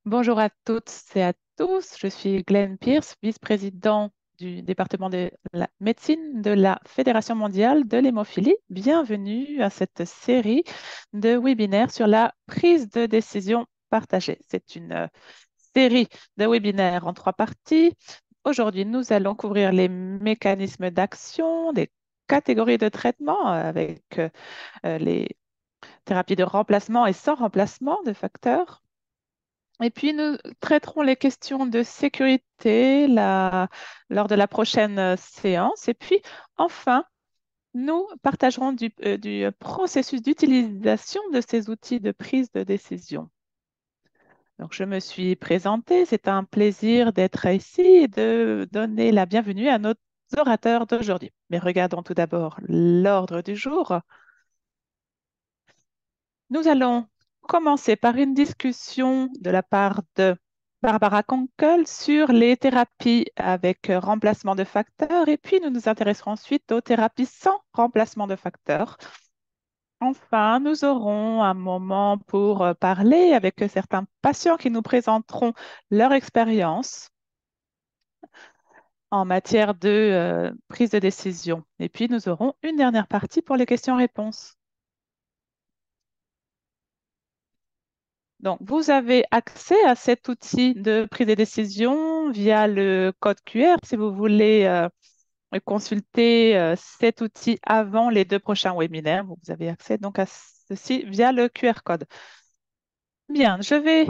Bonjour à toutes et à tous. Je suis Glenn Pierce, vice-président du département de la médecine de la Fédération mondiale de l'hémophilie. Bienvenue à cette série de webinaires sur la prise de décision partagée. C'est une série de webinaires en trois parties. Aujourd'hui, nous allons couvrir les mécanismes d'action, des catégories de traitement avec les thérapies de remplacement et sans remplacement de facteurs. Et puis, nous traiterons les questions de sécurité lors de la prochaine séance. Et puis, enfin, nous partagerons du processus d'utilisation de ces outils de prise de décision. Donc, je me suis présentée. C'est un plaisir d'être ici et de donner la bienvenue à nos orateurs d'aujourd'hui. Mais regardons tout d'abord l'ordre du jour. Nous allons commencer par une discussion de la part de Barbara Konkel sur les thérapies avec remplacement de facteurs et puis nous nous intéresserons ensuite aux thérapies sans remplacement de facteurs. Enfin, nous aurons un moment pour parler avec certains patients qui nous présenteront leur expérience en matière de prise de décision. Et puis, nous aurons une dernière partie pour les questions-réponses. Donc, vous avez accès à cet outil de prise de décision via le code QR si vous voulez consulter cet outil avant les deux prochains webinaires. Vous avez accès donc à ceci via le QR code. Bien, je vais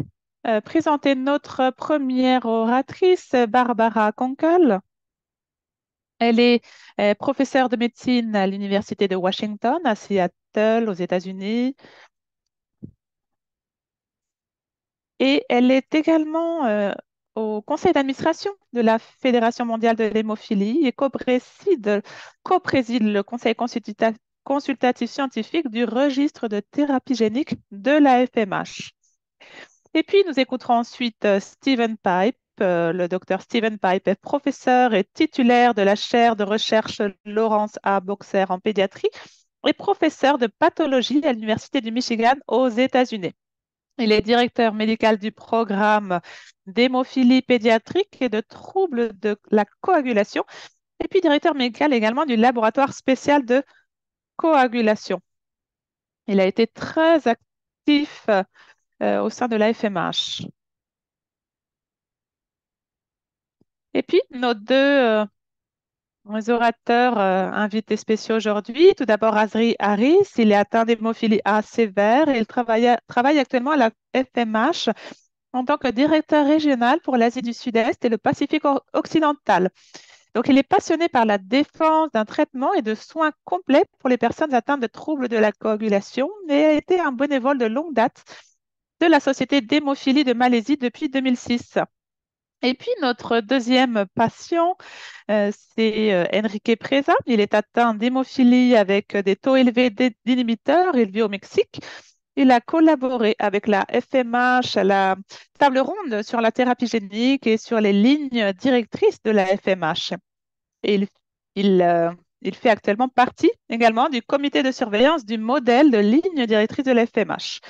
présenter notre première oratrice, Barbara Konkel. Elle est professeure de médecine à l'Université de Washington à Seattle, aux États-Unis. Et elle est également au conseil d'administration de la Fédération mondiale de l'hémophilie et co-préside le conseil consultatif scientifique du registre de thérapie génique de la FMH. Et puis, nous écouterons ensuite Stephen Pipe. Le docteur Stephen Pipe est professeur et titulaire de la chaire de recherche Lawrence A. Boxer en pédiatrie et professeur de pathologie à l'Université du Michigan aux États-Unis. Il est directeur médical du programme d'hémophilie pédiatrique et de troubles de la coagulation, et puis directeur médical également du laboratoire spécial de coagulation. Il a été très actif au sein de la FMH. Et puis, nos deux orateurs invités spéciaux aujourd'hui. Tout d'abord, Azri Harris, il est atteint d'hémophilie A sévère et il travaille actuellement à la FMH en tant que directeur régional pour l'Asie du Sud-Est et le Pacifique occidental. Donc, il est passionné par la défense d'un traitement et de soins complets pour les personnes atteintes de troubles de la coagulation et a été un bénévole de longue date de la Société d'hémophilie de Malaisie depuis 2006. Et puis, notre deuxième patient, c'est Enrique Preza. Il est atteint d'hémophilie avec des taux élevés d'inhibiteurs. Il vit au Mexique. Il a collaboré avec la FMH à la table ronde sur la thérapie génique et sur les lignes directrices de la FMH. Et il, euh, il fait actuellement partie également du comité de surveillance du modèle de ligne directrice de la FMH.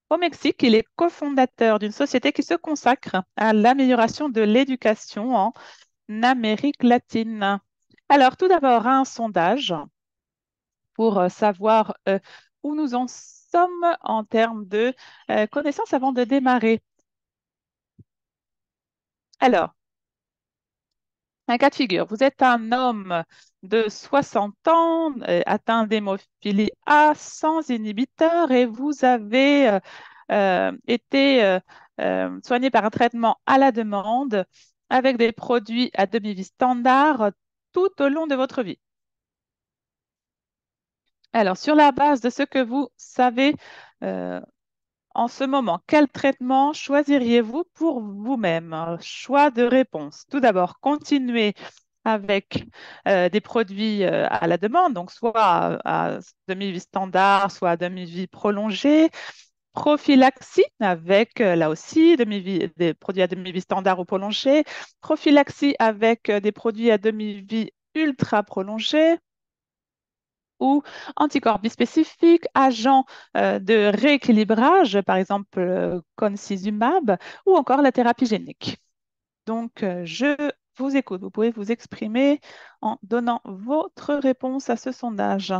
Au Mexique, il est cofondateur d'une société qui se consacre à l'amélioration de l'éducation en Amérique latine. Alors, tout d'abord, un sondage pour savoir où nous en sommes en termes de connaissances avant de démarrer. Alors, un cas de figure, vous êtes un homme de 60 ans, atteint d'hémophilie A sans inhibiteur et vous avez été soigné par un traitement à la demande avec des produits à demi-vie standard tout au long de votre vie. Alors, sur la base de ce que vous savez euh, en ce moment, quel traitement choisiriez-vous pour vous-même? Choix de réponse. Tout d'abord, continuer avec des produits à la demande, donc soit à demi-vie standard, soit à demi-vie prolongée. Prophylaxie avec, là aussi, des produits à demi-vie standard ou prolongée. Prophylaxie avec des produits à demi-vie ultra prolongée. ou anticorps bispécifiques, agents de rééquilibrage, par exemple concizumab, ou encore la thérapie génique. Donc, je vous écoute. Vous pouvez vous exprimer en donnant votre réponse à ce sondage.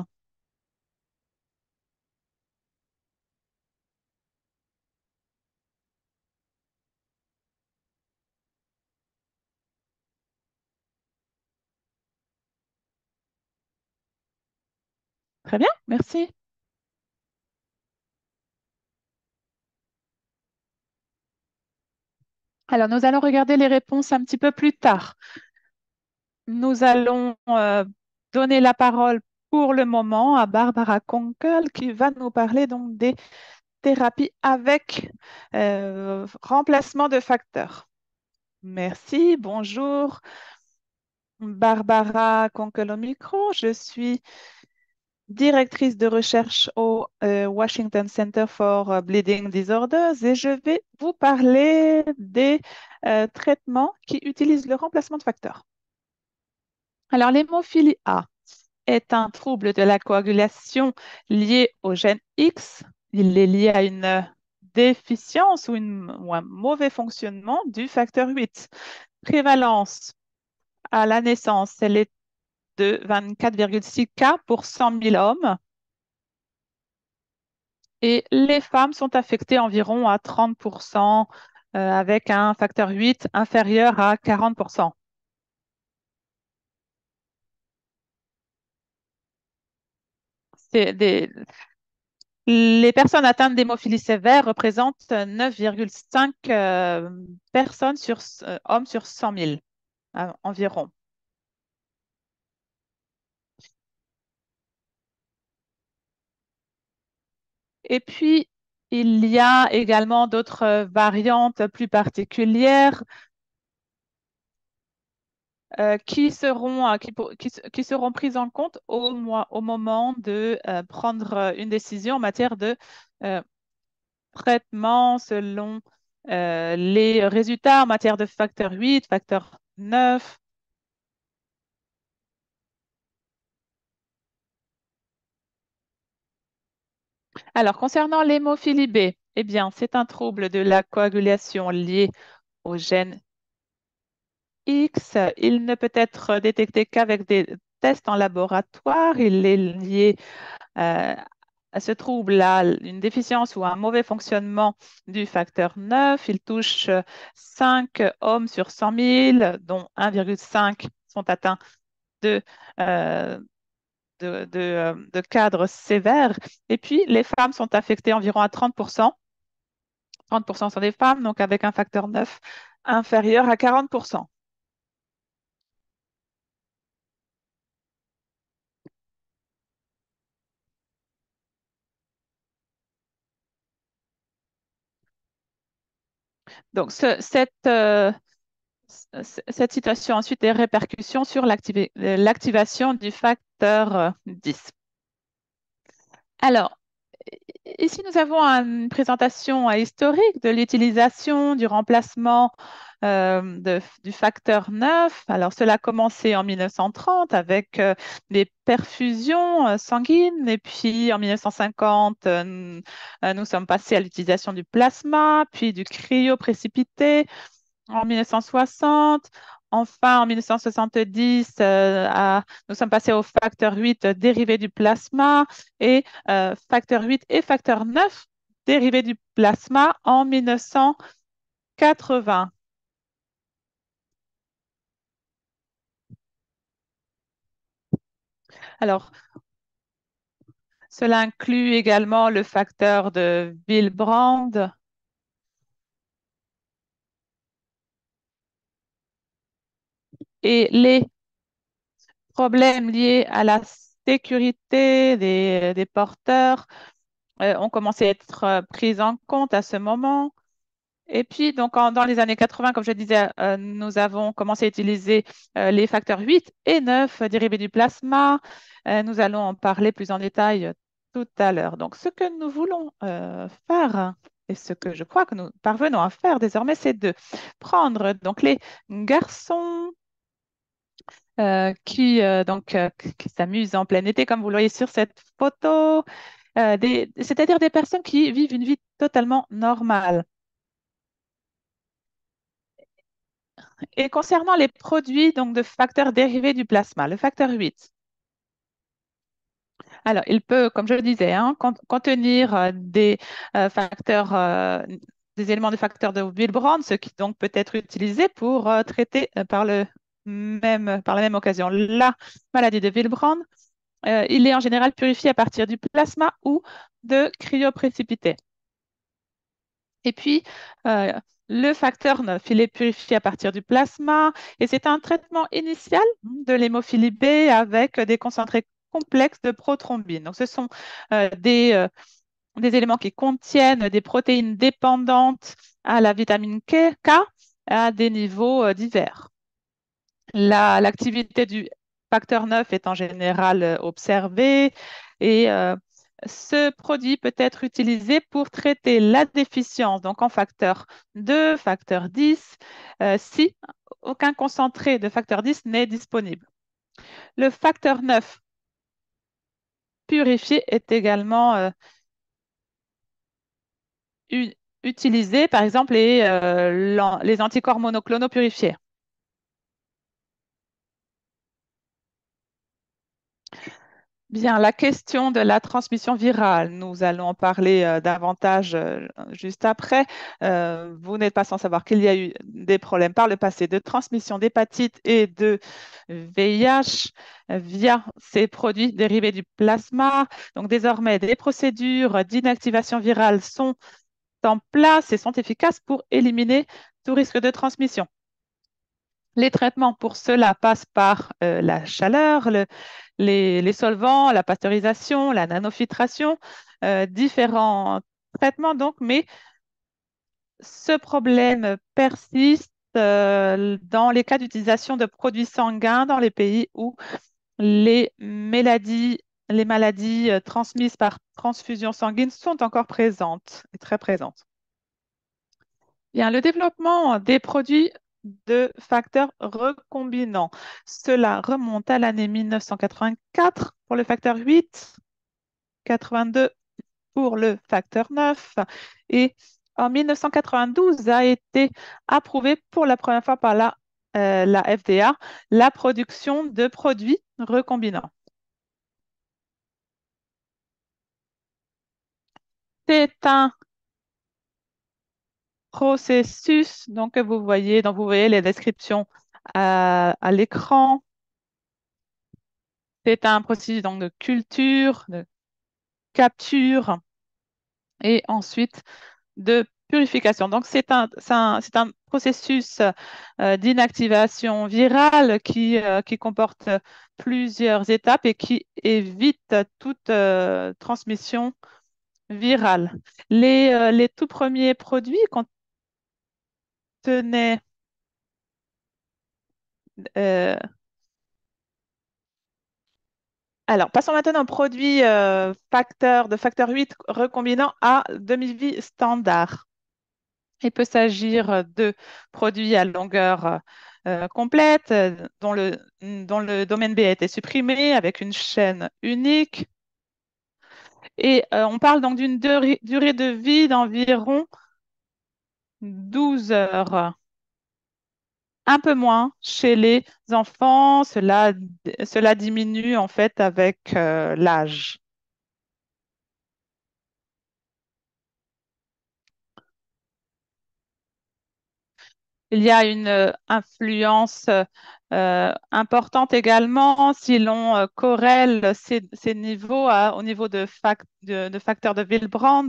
Très bien, merci. Alors, nous allons regarder les réponses un petit peu plus tard. Nous allons donner la parole pour le moment à Barbara Konkel qui va nous parler donc des thérapies avec remplacement de facteurs. Merci, bonjour. Barbara Konkel au micro. Je suis directrice de recherche au Washington Center for Bleeding Disorders et je vais vous parler des traitements qui utilisent le remplacement de facteurs. Alors, l'hémophilie A est un trouble de la coagulation lié au gène X. Il est lié à une déficience ou un mauvais fonctionnement du facteur 8. Prévalence à la naissance, elle est de 24,6 cas pour 100 000 hommes. Et les femmes sont affectées environ à 30% avec un facteur 8 inférieur à 40%. C'est des- Les personnes atteintes d'hémophilie sévère représentent 9,5 personnes hommes sur 100 000 environ. Et puis, il y a également d'autres variantes plus particulières qui seront prises en compte au moment de prendre une décision en matière de euh, traitement selon les résultats en matière de facteur 8, facteur 9. Alors, concernant l'hémophilie B, eh bien, c'est un trouble de la coagulation lié au gène X. Il ne peut être détecté qu'avec des tests en laboratoire. Il est lié euh, à ce trouble-là, une déficience ou un mauvais fonctionnement du facteur 9. Il touche 5 hommes sur 100 000, dont 1,5 sont atteints de, euh, de cadres sévères. Et puis, les femmes sont affectées environ à 30%. 30% sont des femmes, donc avec un facteur 9 inférieur à 40%. Donc, cette situation a ensuite des répercussions sur l'activation du facteur 10. Alors, ici, nous avons une présentation historique de l'utilisation du remplacement du facteur 9. Alors, cela a commencé en 1930 avec des perfusions sanguines et puis en 1950, nous sommes passés à l'utilisation du plasma, puis du cryoprécipité en 1960. Enfin, en 1970, nous sommes passés au facteur 8 dérivé du plasma et facteur 8 et facteur 9 dérivé du plasma en 1980. Alors, cela inclut également le facteur de Willebrand et les problèmes liés à la sécurité des porteurs ont commencé à être pris en compte à ce moment. Et puis, donc, dans les années 80, comme je disais, nous avons commencé à utiliser les facteurs 8 et 9 dérivés du plasma. Nous allons en parler plus en détail tout à l'heure. Donc, ce que nous voulons faire et ce que je crois que nous parvenons à faire désormais, c'est de prendre donc les garçons qui s'amusent en plein été, comme vous le voyez sur cette photo, c'est-à-dire des personnes qui vivent une vie totalement normale. Et concernant les produits donc, de facteurs dérivés du plasma, le facteur 8, alors il peut, comme je le disais, hein, contenir des éléments de facteurs de Wilbrand, ce qui donc peut être utilisé pour traiter par la même occasion la maladie de Wilbrand. Il est en général purifié à partir du plasma ou de cryoprécipité. Et puis, euh, le facteur 9, il est purifié à partir du plasma et c'est un traitement initial de l'hémophilie B avec des concentrés complexes de prothrombine. Donc, ce sont des éléments qui contiennent des protéines dépendantes à la vitamine K à des niveaux divers. L'activité du facteur 9 est en général observée et ce produit peut être utilisé pour traiter la déficience, donc en facteur 2, facteur 10, si aucun concentré de facteur 10 n'est disponible. Le facteur 9 purifié est également u- utilisé, par exemple, les anticorps monoclonaux purifiés. Bien, la question de la transmission virale, nous allons en parler davantage juste après. Vous n'êtes pas sans savoir qu'il y a eu des problèmes par le passé de transmission d'hépatite et de VIH via ces produits dérivés du plasma. Donc désormais, des procédures d'inactivation virale sont en place et sont efficaces pour éliminer tout risque de transmission. Les traitements pour cela passent par la chaleur, les solvants, la pasteurisation, la nanofiltration, différents traitements donc, mais ce problème persiste dans les cas d'utilisation de produits sanguins dans les pays où les maladies transmises par transfusion sanguine sont encore présentes et très présentes. Bien, le développement des produits de facteurs recombinants. Cela remonte à l'année 1984 pour le facteur 8, 82 pour le facteur 9 et en 1992 a été approuvé pour la première fois par la FDA la production de produits recombinants. C'est un processus donc, que vous voyez, dont vous voyez les descriptions à l'écran. C'est un processus donc, de culture, de capture et ensuite de purification. Donc, c'est un processus d'inactivation virale qui comporte plusieurs étapes et qui évite toute transmission virale. Les tout premiers produits contenaient euh, alors, passons maintenant aux produits de facteur 8 recombinant à demi-vie standard. Il peut s'agir de produits à longueur complète dont le domaine B a été supprimé avec une chaîne unique. Et on parle donc d'une durée de vie d'environ 12 heures. Un peu moins chez les enfants, cela diminue en fait avec l'âge. Il y a une influence importante également si l'on corrèle ces niveaux au niveau de facteurs de Willebrand.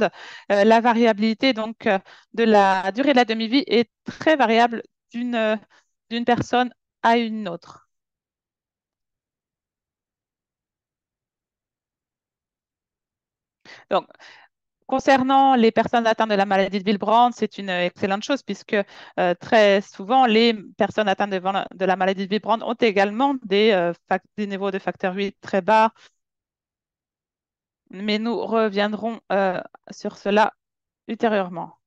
La variabilité donc de la durée de la demi-vie est très variable d'une personne à une autre. Donc, concernant les personnes atteintes de la maladie de Willebrand, c'est une excellente chose puisque très souvent, les personnes atteintes de la maladie de Willebrand ont également des niveaux de facteur 8 très bas, mais nous reviendrons sur cela ultérieurement.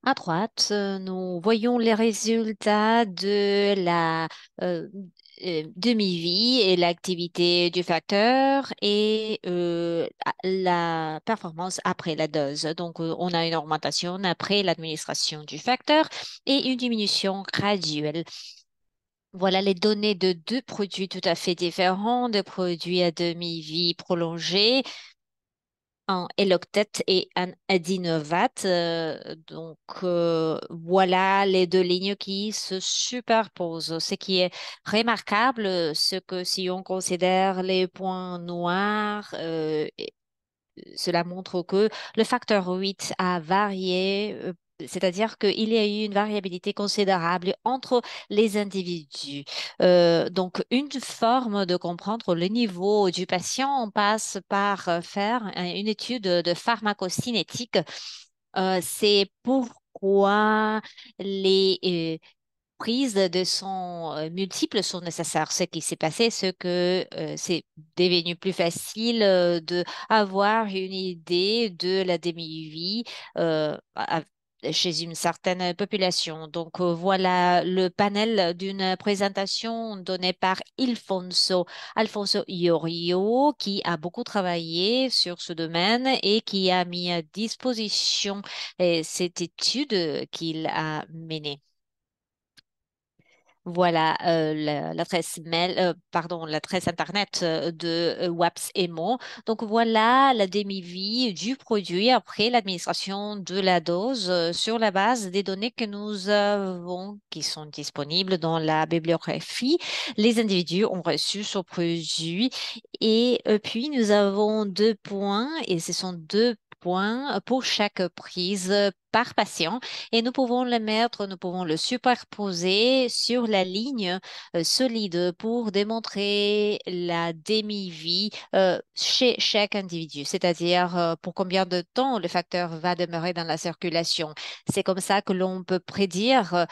À droite, nous voyons les résultats de la euh, demi-vie et l'activité du facteur et la performance après la dose. Donc, on a une augmentation après l'administration du facteur et une diminution graduelle. Voilà les données de deux produits tout à fait différents, des produits à demi-vie prolongée, un Eloctet et un Adinovat. Voilà les deux lignes qui se superposent. Ce qui est remarquable, c'est que si on considère les points noirs, cela montre que le facteur 8 a varié, c'est-à-dire qu'il y a eu une variabilité considérable entre les individus. Donc, une forme de comprendre le niveau du patient, on passe par faire une étude de pharmacocinétique. C'est pourquoi les prises de son multiples sont nécessaires. Ce qui s'est passé, c'est que c'est devenu plus facile de avoir une idée de la demi-vie chez une certaine population. Donc voilà le panel d'une présentation donnée par Alfonso Iorio, qui a beaucoup travaillé sur ce domaine et qui a mis à disposition cette étude qu'il a menée. Voilà l'adresse mail, pardon, l'adresse internet de WAPS Emo. Donc voilà la demi-vie du produit après l'administration de la dose sur la base des données que nous avons qui sont disponibles dans la bibliographie. Les individus ont reçu ce produit et puis nous avons deux points et ce sont deux points pour chaque prise par patient et nous pouvons le mettre, nous pouvons le superposer sur la ligne solide pour démontrer la demi-vie chez chaque individu, c'est-à-dire pour combien de temps le facteur va demeurer dans la circulation. C'est comme ça que l'on peut prédire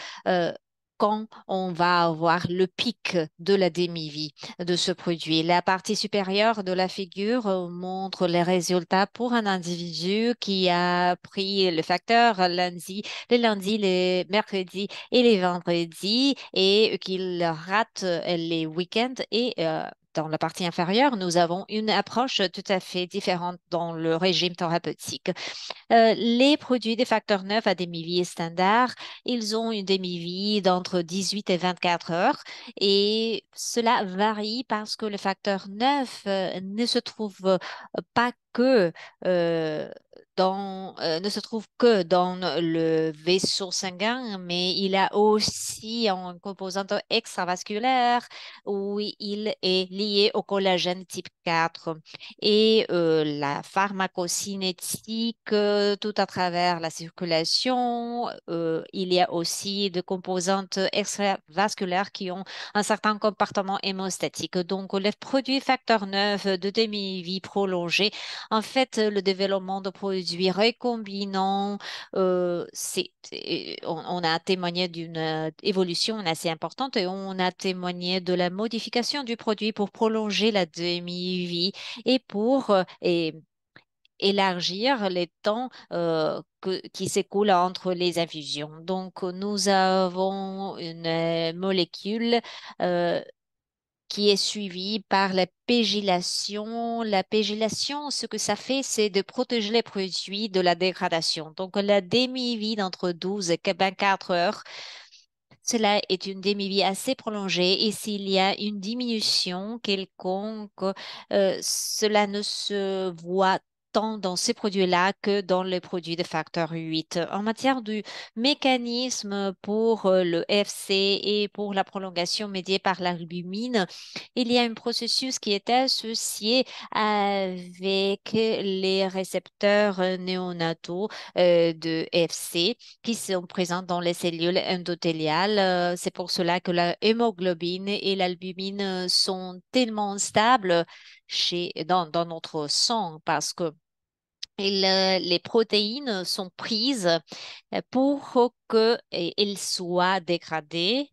quand on va avoir le pic de la demi-vie de ce produit. La partie supérieure de la figure montre les résultats pour un individu qui a pris le facteur lundi, les lundis, les mercredis et les vendredis et qu'il rate les week-ends et dans la partie inférieure, nous avons une approche tout à fait différente dans le régime thérapeutique. Les produits des facteurs 9 à demi-vie standard, ils ont une demi-vie d'entre 18 et 24 heures et cela varie parce que le facteur 9 ne se trouve pas que ne se trouve que dans le vaisseau sanguin, mais il a aussi une composante extravasculaire où il est lié au collagène type 4 et la pharmacocinétique tout à travers la circulation. Il y a aussi des composantes extravasculaires qui ont un certain comportement hémostatique. Donc, les produits facteur 9 de demi-vie prolongée, en fait, le développement de produits recombinants, on a témoigné d'une évolution assez importante et on a témoigné de la modification du produit pour prolonger la demi-vie et pour élargir les temps qui s'écoulent entre les infusions. Donc, nous avons une molécule euh, qui est suivie par la pégylation. La pégylation, ce que ça fait, c'est de protéger les produits de la dégradation. Donc, la demi-vie d'entre 12 et 24 heures, cela est une demi-vie assez prolongée et s'il y a une diminution quelconque, cela ne se voit tant dans ces produits-là que dans les produits de facteur 8. En matière du mécanisme pour le FC et pour la prolongation médiée par l'albumine, il y a un processus qui est associé avec les récepteurs néonataux de FC qui sont présentes dans les cellules endothéliales. C'est pour cela que la hémoglobine et l'albumine sont tellement stables dans notre sang parce que les protéines sont prises pour qu'elles soient dégradées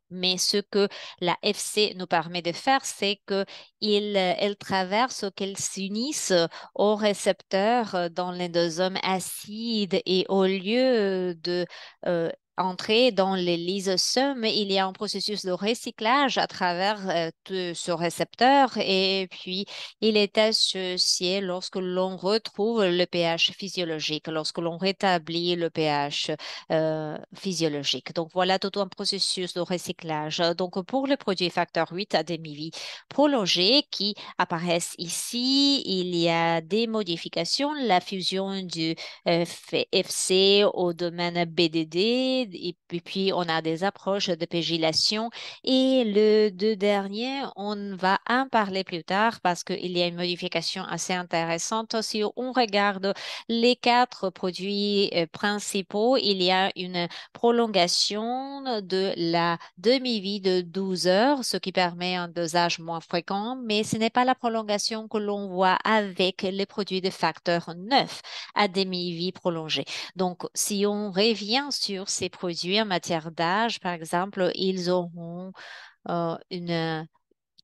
Mais ce que la FC nous permet de faire, c'est que elle traverse, qu'elle s'unissent au récepteur dans l'endosome acide et au lieu de entrer dans les lysosomes, il y a un processus de recyclage à travers de ce récepteur et puis il est associé lorsque l'on retrouve le pH physiologique, lorsque l'on rétablit le pH physiologique. Donc voilà tout un processus de recyclage. Donc pour le produit facteur 8 à demi-vie prolongé qui apparaissent ici, il y a des modifications, la fusion du FC au domaine BDD, et puis on a des approches de pégylation. Et le deux dernier, on va en parler plus tard parce qu'il y a une modification assez intéressante. Si on regarde les quatre produits principaux, il y a une prolongation de la demi-vie de 12 heures, ce qui permet un dosage moins fréquent, mais ce n'est pas la prolongation que l'on voit avec les produits de facteur 9 à demi-vie prolongée. Donc, si on revient sur ces produits en matière d'âge, par exemple, ils auront une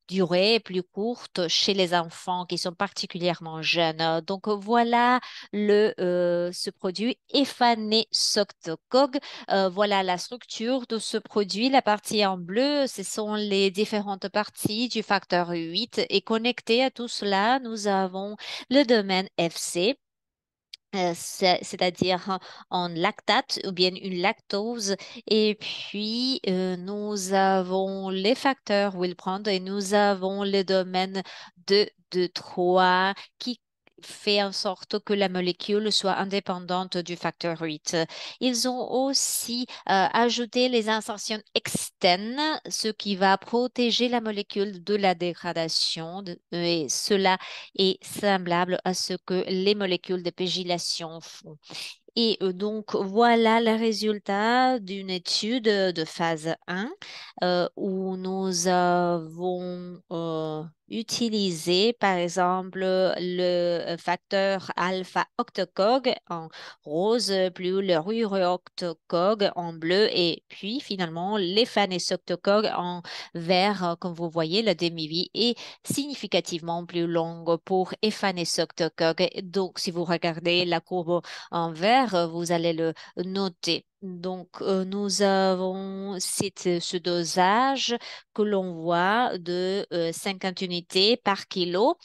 durée plus courte chez les enfants qui sont particulièrement jeunes. Donc voilà ce produit Efanesoctocog. Voilà la structure de ce produit. La partie en bleu, ce sont les différentes parties du facteur 8 et connecté à tout cela, nous avons le domaine FC, c'est-à-dire en lactate ou bien une lactose. Et puis, nous avons les facteurs Wilprand et nous avons le domaine de 3 qui fait en sorte que la molécule soit indépendante du facteur 8. Ils ont aussi ajouté les insertions externes, ce qui va protéger la molécule de la dégradation, et cela est semblable à ce que les molécules de pégylation font. Et donc, voilà le résultat d'une étude de phase 1 où nous avons utilisé, par exemple, le facteur alpha-octocog en rose, plus le rureoctocog en bleu, et puis finalement l'éphanesoctocog en vert. Comme vous voyez, la demi-vie est significativement plus longue pour éphanesoctocog. Donc, si vous regardez la courbe en vert, vous allez le noter. Donc, nous avons ce dosage que l'on voit de 50 unités par kilo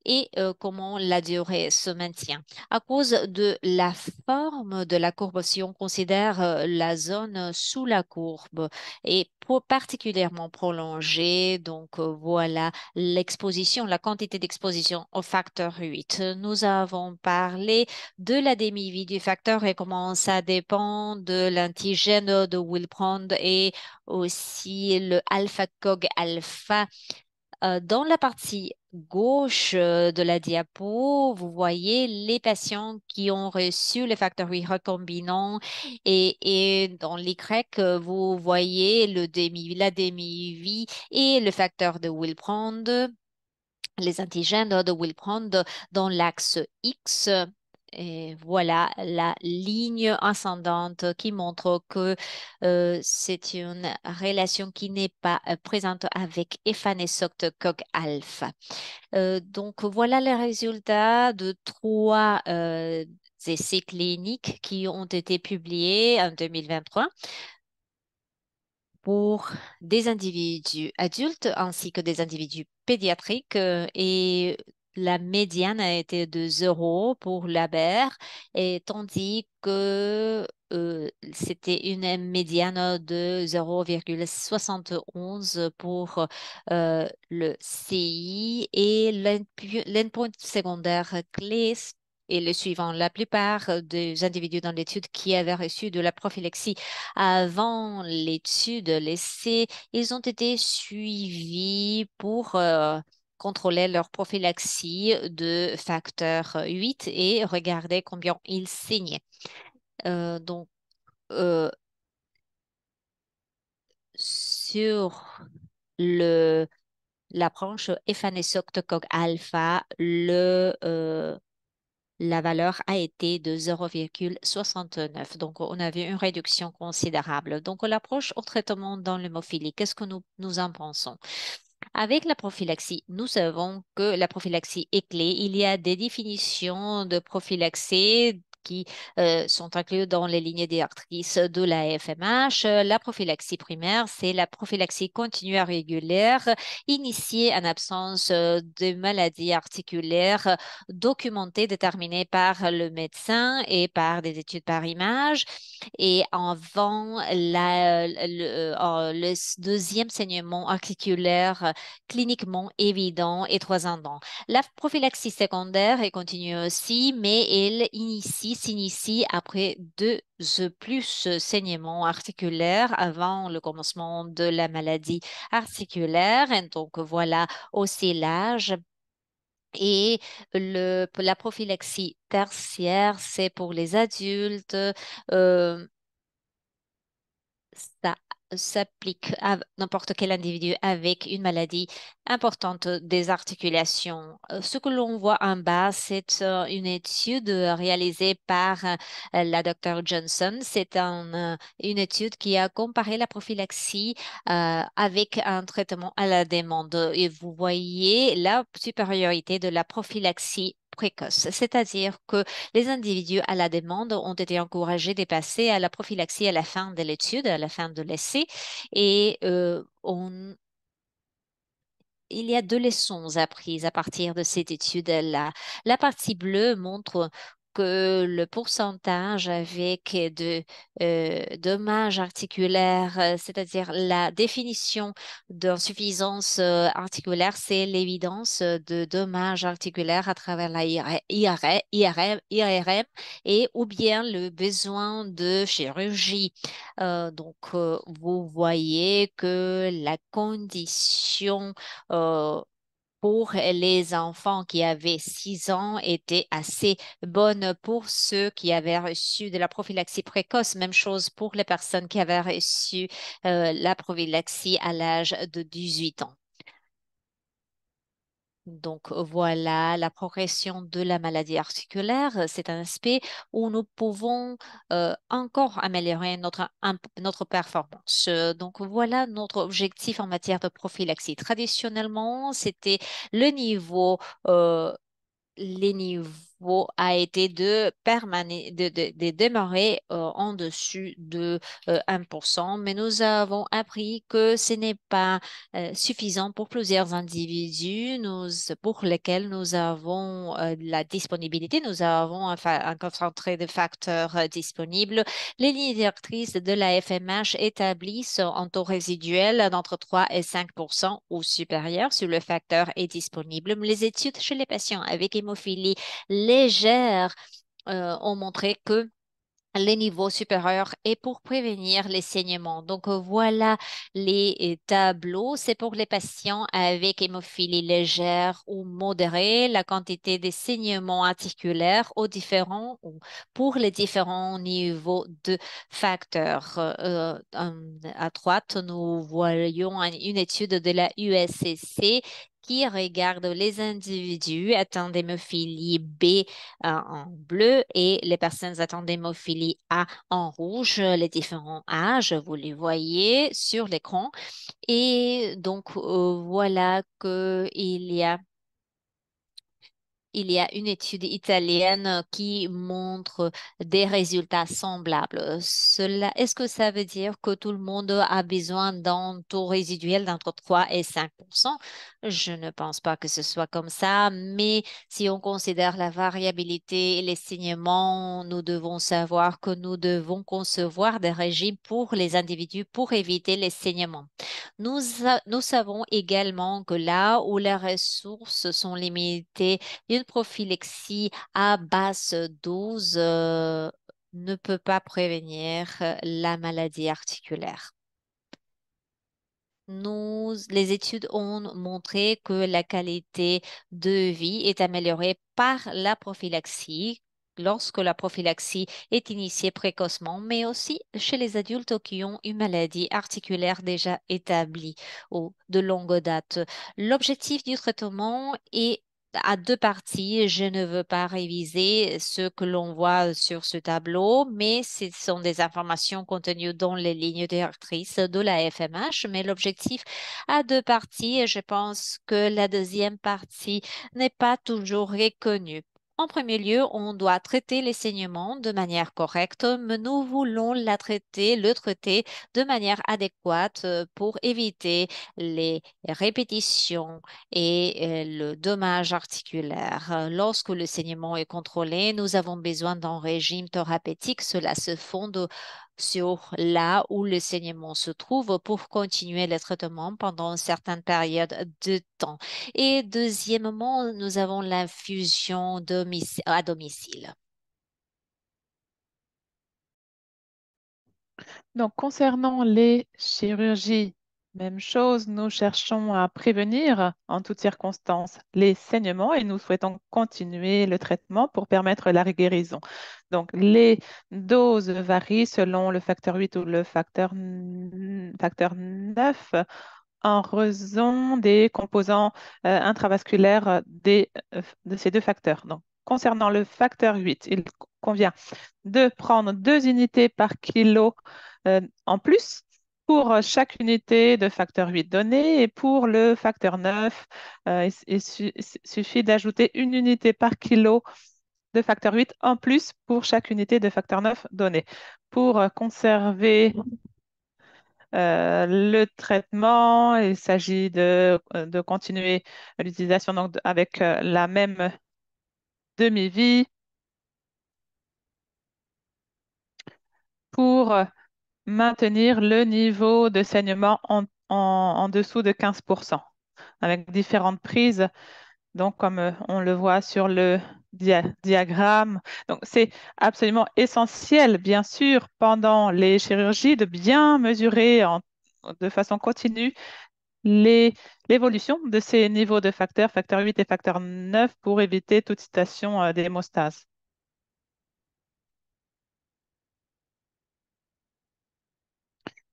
et comment la durée se maintient. À cause de la forme de la courbe, si on considère la zone sous la courbe est particulièrement prolongée, donc voilà l'exposition, la quantité d'exposition au facteur 8. Nous avons parlé de la demi-vie du facteur et comment ça dépend de l'antigène de Wilprand et aussi le alpha-cog alpha. Dans la partie gauche de la diapo, vous voyez les patients qui ont reçu le facteur 8 recombinant et dans l'Y, vous voyez la demi-vie et le facteur de Wilprand, les antigènes de Wilprand dans l'axe X. Et voilà la ligne ascendante qui montre que c'est une relation qui n'est pas présente avec efanesoctocog alpha. Donc voilà les résultats de 3 essais cliniques qui ont été publiés en 2023 pour des individus adultes ainsi que des individus pédiatriques et la médiane a été de 0 pour la BR et tandis que c'était une médiane de 0,71 pour le CI et l'endpoint secondaire clé est le suivant. La plupart des individus dans l'étude qui avaient reçu de la prophylaxie avant l'étude, l'essai, ils ont été suivis pour contrôler leur prophylaxie de facteur 8 et regarder combien ils saignaient. Donc, euh, sur le, la branche efanesoctocog alpha, la valeur a été de 0,69. Donc, on a vu une réduction considérable. Donc, l'approche au traitement dans l'hémophilie, qu'est-ce que nous en pensons? Avec la prophylaxie, nous savons que la prophylaxie est clé. Il y a des définitions de prophylaxie qui sont incluses dans les lignes directrices de la FMH. La prophylaxie primaire, c'est la prophylaxie continue et régulière initiée en absence de maladies articulaires documentées, déterminées par le médecin et par des études par image. Et avant le deuxième saignement articulaire cliniquement évident et troisandant. La prophylaxie secondaire est continue aussi, mais s'initie après deux plus saignements articulaires avant le commencement de la maladie articulaire. Et donc voilà aussi l'âge. Et la prophylaxie tertiaire, c'est pour les adultes. euh, Ça s'applique à n'importe quel individu avec une maladie importante des articulations. Ce que l'on voit en bas, c'est une étude réalisée par la Dr. Johnson. C'est une étude qui a comparé la prophylaxie avec un traitement à la demande. Et vous voyez la supériorité de la prophylaxie précoce, c'est-à-dire que les individus à la demande ont été encouragés de passer à la prophylaxie à la fin de l'étude, à la fin de l'essai, et il y a deux leçons apprises à partir de cette étude-là. La partie bleue montre que le pourcentage avec de dommages articulaires, c'est-à-dire la définition d'insuffisance articulaire, c'est l'évidence de dommages articulaires à travers la IRM et ou bien le besoin de chirurgie. Vous voyez que la condition euh, pour les enfants qui avaient 6 ans était assez bonne pour ceux qui avaient reçu de la prophylaxie précoce. Même chose pour les personnes qui avaient reçu la prophylaxie à l'âge de 18 ans. Donc voilà, la progression de la maladie articulaire, c'est un aspect où nous pouvons encore améliorer notre performance. Donc voilà notre objectif en matière de prophylaxie. Traditionnellement, c'était le niveau euh, les niveaux a été de demeurer en dessus de 1%, mais nous avons appris que ce n'est pas suffisant pour plusieurs individus pour lesquels nous avons la disponibilité, nous avons un concentré de facteurs disponibles. Les lignes directrices de la FMH établissent un taux résiduel d'entre 3 et 5% ou supérieur sur le facteur est disponible. Mais les études chez les patients avec hémophilie légère ont montré que les niveaux supérieurs et pour prévenir les saignements. Donc voilà les tableaux. C'est pour les patients avec hémophilie légère ou modérée, la quantité des saignements articulaires pour les différents niveaux de facteurs. À droite, nous voyons une étude de la USCC qui regarde les individus atteints d'hémophilie B en bleu et les personnes atteintes d'hémophilie A en rouge, les différents âges, vous les voyez sur l'écran. Et donc, voilà il y a une étude italienne qui montre des résultats semblables. Est-ce que ça veut dire que tout le monde a besoin d'un taux résiduel d'entre 3 et 5%? Je ne pense pas que ce soit comme ça, mais si on considère la variabilité et les saignements, nous devons savoir que nous devons concevoir des régimes pour les individus pour éviter les saignements. Nous savons également que là où les ressources sont limitées, une prophylaxie à basse dose ne peut pas prévenir la maladie articulaire. Les études ont montré que la qualité de vie est améliorée par la prophylaxie lorsque la prophylaxie est initiée précocement, mais aussi chez les adultes qui ont une maladie articulaire déjà établie ou de longue date. L'objectif du traitement est à deux parties. Je ne veux pas réviser ce que l'on voit sur ce tableau, mais ce sont des informations contenues dans les lignes directrices de la FMH. Mais l'objectif à deux parties, et je pense que la deuxième partie n'est pas toujours reconnue. En premier lieu, on doit traiter les saignements de manière correcte, mais nous voulons le traiter de manière adéquate pour éviter les répétitions et le dommage articulaire. Lorsque le saignement est contrôlé, nous avons besoin d'un régime thérapeutique. Cela se fonde sur là où le saignement se trouve pour continuer le traitement pendant une certaine période de temps. Et deuxièmement, nous avons l'infusion à domicile. Donc, concernant les chirurgies, même chose, nous cherchons à prévenir en toutes circonstances les saignements et nous souhaitons continuer le traitement pour permettre la guérison. Donc, les doses varient selon le facteur 8 ou le facteur 9 en raison des composants intravasculaires de ces deux facteurs. Donc, concernant le facteur 8, il convient de prendre 2 unités par kilo en plus pour chaque unité de facteur 8 donné. Et pour le facteur 9, il suffit d'ajouter 1 unité par kilo de facteur 8 en plus pour chaque unité de facteur 9 donné. Pour conserver le traitement, il s'agit de continuer l'utilisation avec la même demi-vie pour maintenir le niveau de saignement en dessous de 15%, avec différentes prises, donc comme on le voit sur le diagramme. Donc, c'est absolument essentiel, bien sûr, pendant les chirurgies, de bien mesurer de façon continue les- l'évolution de ces niveaux de facteurs, facteur 8 et facteur 9, pour éviter toute situation d'hémostase.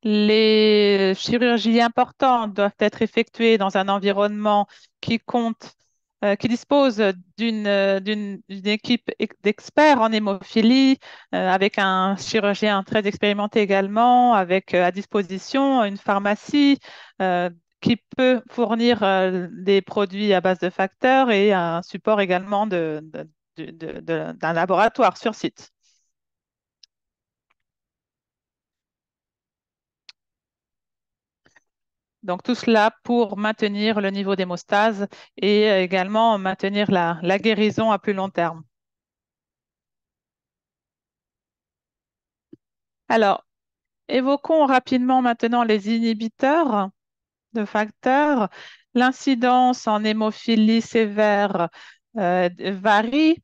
Les chirurgies importantes doivent être effectuées dans un environnement qui compte, qui dispose d'une équipe d'experts en hémophilie, avec un chirurgien très expérimenté également, avec à disposition une pharmacie qui peut fournir des produits à base de facteurs et un support également d'un laboratoire sur site. Donc tout cela pour maintenir le niveau d'hémostase et également maintenir la guérison à plus long terme. Alors, évoquons rapidement maintenant les inhibiteurs de facteurs. L'incidence en hémophilie sévère varie,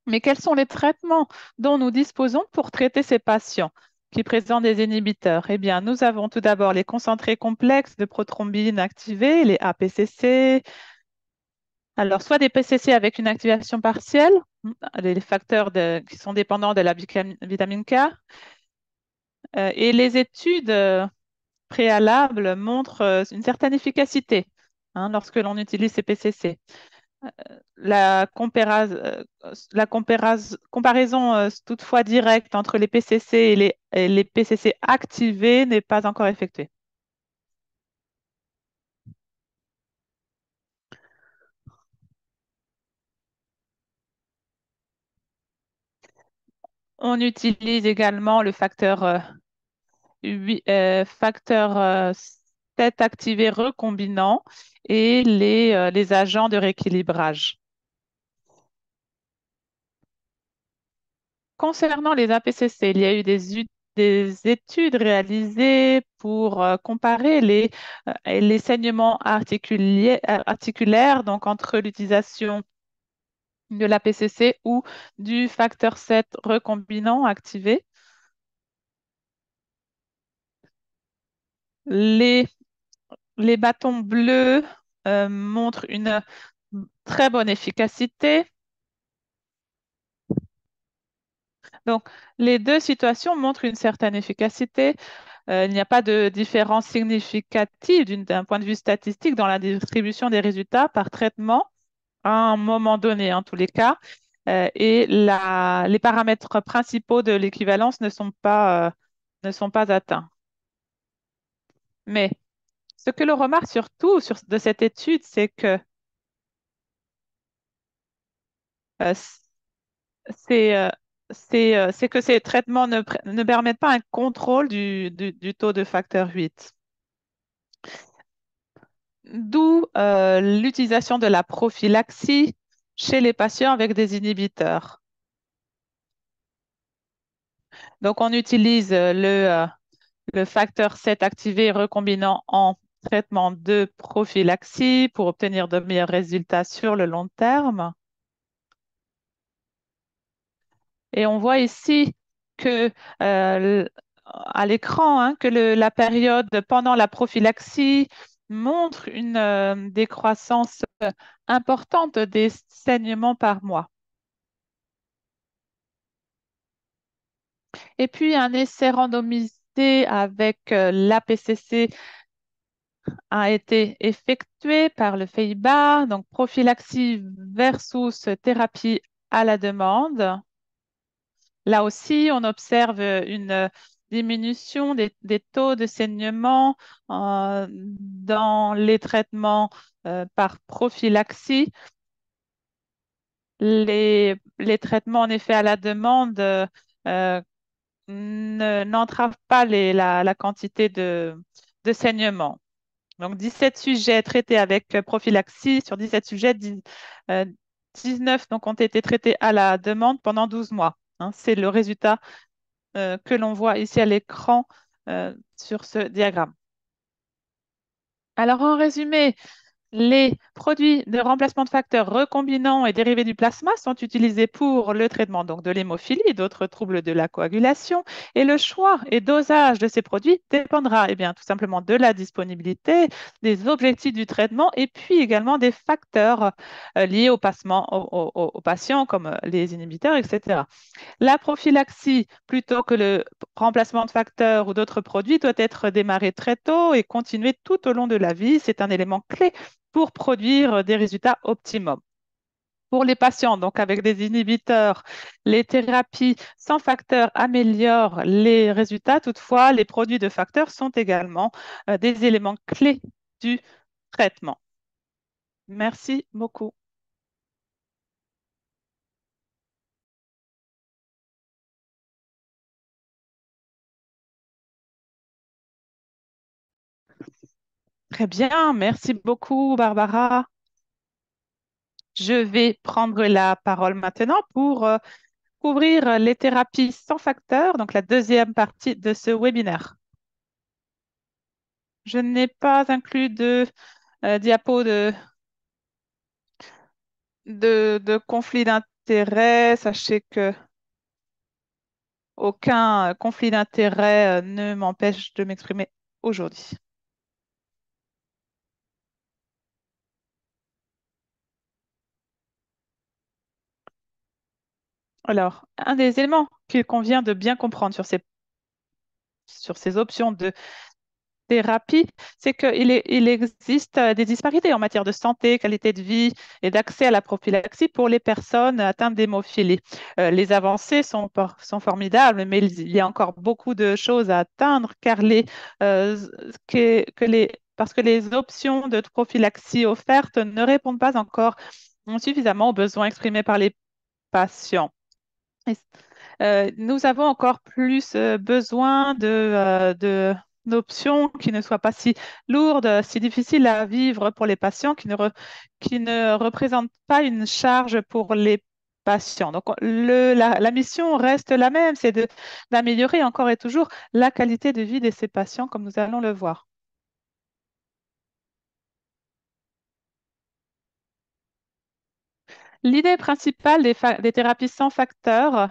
mais quels sont les traitements dont nous disposons pour traiter ces patients qui présentent des inhibiteurs? Eh bien, nous avons tout d'abord les concentrés complexes de prothrombine activés, les APCC. Alors, soit des PCC avec une activation partielle, les facteurs qui sont dépendants de la vitamine K, et les études préalables montrent une certaine efficacité lorsque l'on utilise ces PCC. Comparaison toutefois directe entre les PCC et les PCC activés n'est pas encore effectuée. On utilise également le facteur 7 activé recombinant et les agents de rééquilibrage. Concernant les APCC, il y a eu des études réalisées pour comparer les saignements articulaires, donc entre l'utilisation de l'APCC ou du facteur 7 recombinant activé. Les, les bâtons bleus montrent une très bonne efficacité. Donc, les deux situations montrent une certaine efficacité. Il n'y a pas de différence significative d'un point de vue statistique dans la distribution des résultats par traitement. à un moment donné, en tous les cas. Et les paramètres principaux de l'équivalence ne sont pas atteints. Mais ce que l'on remarque surtout de cette étude, euh, c'est c'est que ces traitements ne permettent pas un contrôle du taux de facteur 8. D'où l'utilisation de la prophylaxie chez les patients avec des inhibiteurs. Donc, on utilise le facteur 7 activé recombinant en traitement de prophylaxie pour obtenir de meilleurs résultats sur le long terme. Et on voit ici que à l'écran hein, que la période pendant la prophylaxie montre une décroissance importante des saignements par mois. Et puis un essai randomisé avec l'APCC a été effectué par le FEIBA, donc prophylaxie versus thérapie à la demande. Là aussi, on observe une diminution des taux de saignement dans les traitements par prophylaxie. Les traitements, en effet, à la demande n'entravent pas la quantité de saignement. Donc, 17 sujets traités avec prophylaxie sur 17 sujets, 19 donc, ont été traités à la demande pendant 12 mois. Hein. C'est le résultat que l'on voit ici à l'écran sur ce diagramme. Alors, en résumé, les produits de remplacement de facteurs recombinants et dérivés du plasma sont utilisés pour le traitement donc, de l'hémophilie et d'autres troubles de la coagulation. Et le choix et dosage de ces produits dépendra eh bien, tout simplement de la disponibilité, des objectifs du traitement et puis également des facteurs liés au, passement, aux patients comme les inhibiteurs, etc. La prophylaxie, plutôt que le remplacement de facteurs ou d'autres produits, doit être démarrée très tôt et continuer tout au long de la vie. C'est un élément clé pour produire des résultats optimums. Pour les patients, donc avec des inhibiteurs, les thérapies sans facteurs améliorent les résultats. Toutefois, les produits de facteurs sont également des éléments clés du traitement. Merci beaucoup. Très bien, merci beaucoup, Barbara. Je vais prendre la parole maintenant pour couvrir les thérapies sans facteur, donc la deuxième partie de ce webinaire. Je n'ai pas inclus de diapo de conflit d'intérêt. Sachez que aucun conflit d'intérêt ne m'empêche de m'exprimer aujourd'hui. Alors, un des éléments qu'il convient de bien comprendre sur ces options de thérapie, c'est il existe des disparités en matière de santé, qualité de vie et d'accès à la prophylaxie pour les personnes atteintes d'hémophilie. Les avancées sont formidables, mais il y a encore beaucoup de choses à atteindre car parce que les options de prophylaxie offertes ne répondent pas encore suffisamment aux besoins exprimés par les patients. Et nous avons encore plus besoin d'options qui ne soient pas si lourdes, si difficiles à vivre pour les patients, qui ne représentent pas une charge pour les patients. Donc, la mission reste la même, c'est d'améliorer encore et toujours la qualité de vie de ces patients, comme nous allons le voir. L'idée principale des thérapies sans facteur